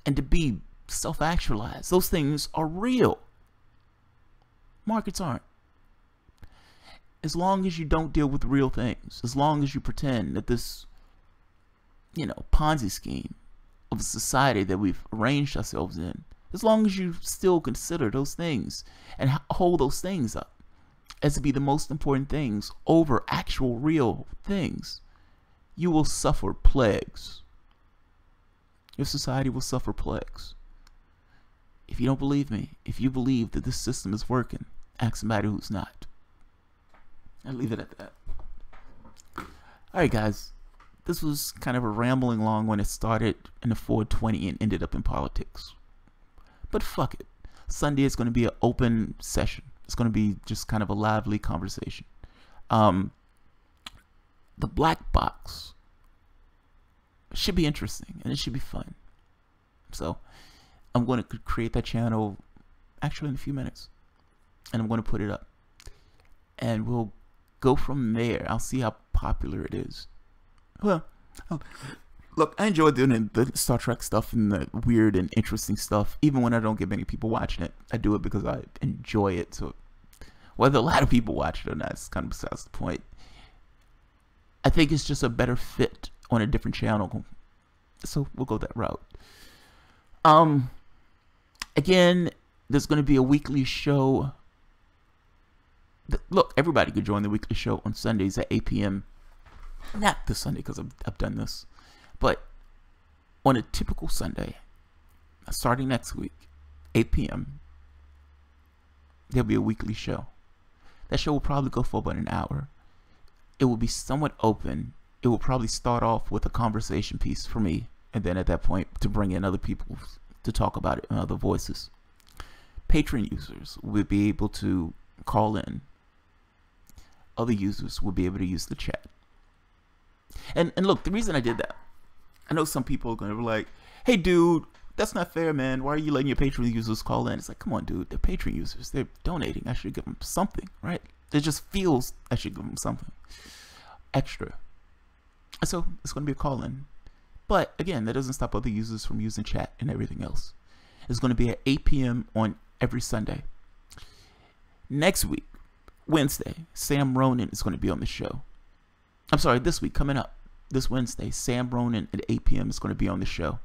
S1: and to be self-actualized. Those things are real. Markets aren't. As long as you don't deal with real things, as long as you pretend that this, Ponzi scheme of a society that we've arranged ourselves in, as long as you still consider those things and hold those things up as to be the most important things over actual real things, you will suffer plagues. Your society will suffer plagues. If you don't believe me, if you believe that this system is working, ask somebody who's not. I'll leave it at that. Alright guys, this was kind of a rambling long one. It started in the 420 and ended up in politics. But fuck it. Sunday is going to be an open session. It's going to be just kind of a lively conversation. The black box should be interesting and it should be fun. So I'm going to create that channel actually in a few minutes, and I'm going to put it up, and we'll go from there. I'll see how popular it is. Well, look, I enjoy doing the Star Trek stuff and the weird and interesting stuff, even when I don't get many people watching it. I do it because I enjoy it. So whether a lot of people watch it or not is kind of besides the point. I think it's just a better fit on a different channel, so we'll go that route. Again, there's going to be a weekly show. Look, everybody could join the weekly show on Sundays at 8 p.m. Not this Sunday because I've done this, but on a typical Sunday, starting next week, 8 p.m., there'll be a weekly show. That show will probably go for about an hour. It will be somewhat open. It will probably start off with a conversation piece for me and then at that point to bring in other people to talk about it and other voices. Patreon users will be able to call in. Other users will be able to use the chat. And look, the reason I did that, I know some people are going to be like, hey dude, that's not fair, man. Why are you letting your Patreon users call in? It's like, come on, dude. They're Patreon users. They're donating. I should give them something, right? It just feels I should give them something extra. So it's going to be a call in. But again, that doesn't stop other users from using chat and everything else. It's going to be at 8 p.m. on every Sunday. Next week, Wednesday, Sam Ronan is going to be on the show. I'm sorry, this week, coming up, this Wednesday, Sam Ronan at 8 p.m. is going to be on the show.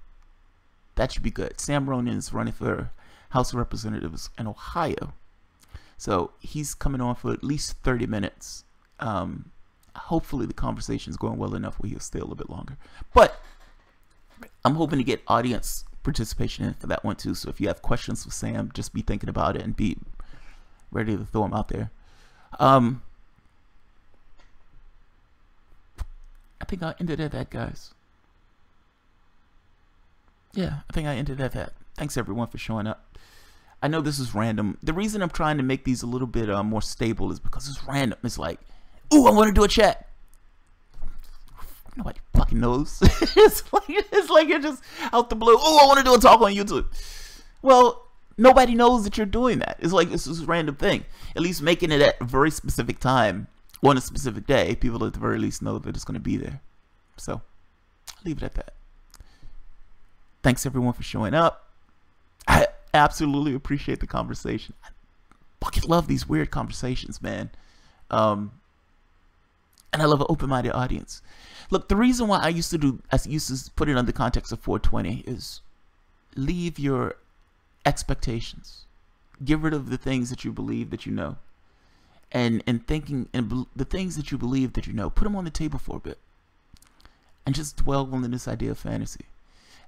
S1: That should be good. Sam Ronan is running for House of Representatives in Ohio. So he's coming on for at least 30 minutes. Hopefully the conversation is going well enough where he'll stay a little bit longer. But I'm hoping to get audience participation in for that one too. So if you have questions for Sam, just be thinking about it and be ready to throw them out there. I think I ended at that, guys. Yeah, I think I ended at that. Thanks everyone for showing up. I know this is random. The reason I'm trying to make these a little bit more stable is because it's random. It's like, ooh, I want to do a chat. Nobody fucking knows. it's like you're just out the blue. Oh, I want to do a talk on YouTube. Well, nobody knows that you're doing that. It's like this is a random thing. At least making it at a very specific time on a specific day, people at the very least know that it's going to be there. So, I'll leave it at that. Thanks everyone for showing up. I absolutely appreciate the conversation. I fucking love these weird conversations, man. And I love an open-minded audience. Look, the reason why I used to put it under the context of 420 is leave your expectations. Get rid of the things that you believe that you know. And thinking, and the things that you believe that you know, put them on the table for a bit. And just dwell on this idea of fantasy.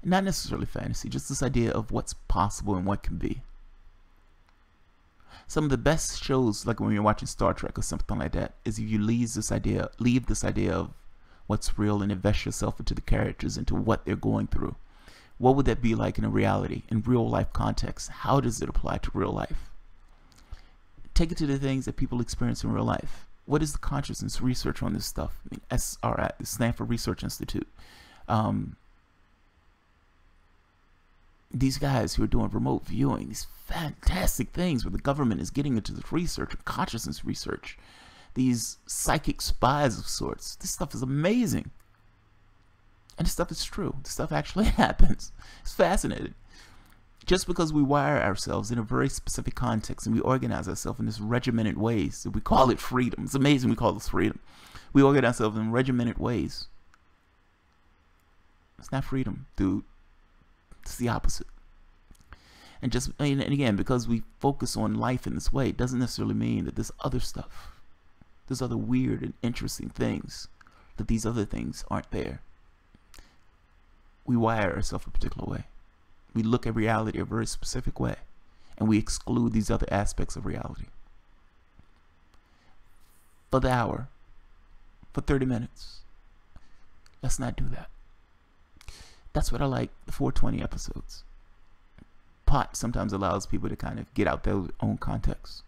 S1: Not necessarily fantasy, just this idea of what's possible and what can be. Some of the best shows, like when you're watching Star Trek or something like that, is if you leave this idea of what's real and invest yourself into the characters, into what they're going through. What would that be like in a reality, in real life context? How does it apply to real life? Take it to the things that people experience in real life. What is the consciousness research on this stuff? I mean, SRI, the Stanford Research Institute. These guys who are doing remote viewing, these fantastic things where the government is getting into this research, consciousness research, these psychic spies of sorts. This stuff is amazing. And this stuff is true. This stuff actually happens. It's fascinating. Just because we wire ourselves in a very specific context and we organize ourselves in this regimented ways, we call it freedom. It's amazing we call this freedom. We organize ourselves in regimented ways. It's not freedom, dude. It's the opposite. And again, because we focus on life in this way, it doesn't necessarily mean that there's other stuff. There's other weird and interesting things, that these other things aren't there. We wire ourselves a particular way. We look at reality a very specific way, and we exclude these other aspects of reality. For the hour, for 30 minutes, let's not do that. That's what I like the 420 episodes. Pot sometimes allows people to kind of get out their own context.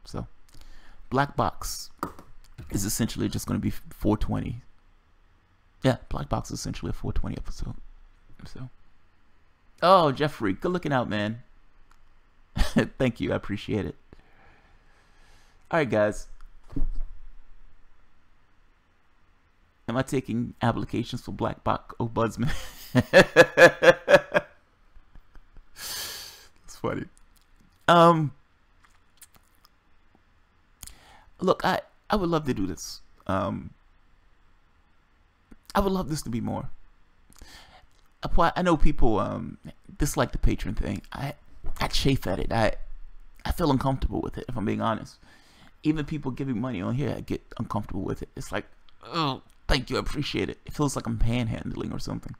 S1: So, Black Box is essentially just going to be 420. Yeah, Black Box is essentially a 420 episode. So, oh, Jeffrey, good looking out, man. Thank you, I appreciate it. All right, guys. Am I taking applications for Black Box Ombudsman? It's funny. Look, I would love to do this. I would love this to be more. I know people dislike the Patreon thing. I chafe at it. I feel uncomfortable with it, if I'm being honest. Even people giving money on here, I get uncomfortable with it. It's like, oh, thank you, I appreciate it. It feels like I'm panhandling or something.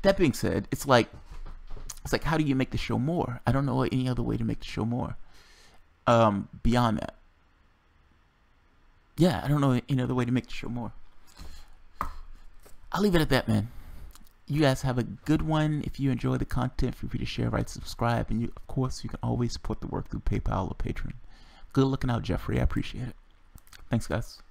S1: That being said, it's like how do you make the show more? I don't know any other way to make the show more. Beyond that. Yeah, I don't know any other way to make the show more. I'll leave it at that, man. You guys have a good one. If you enjoy the content, feel free to share, write, subscribe, and of course, you can always support the work through PayPal or Patreon. Good looking out, Jeffrey. I appreciate it. Thanks, guys.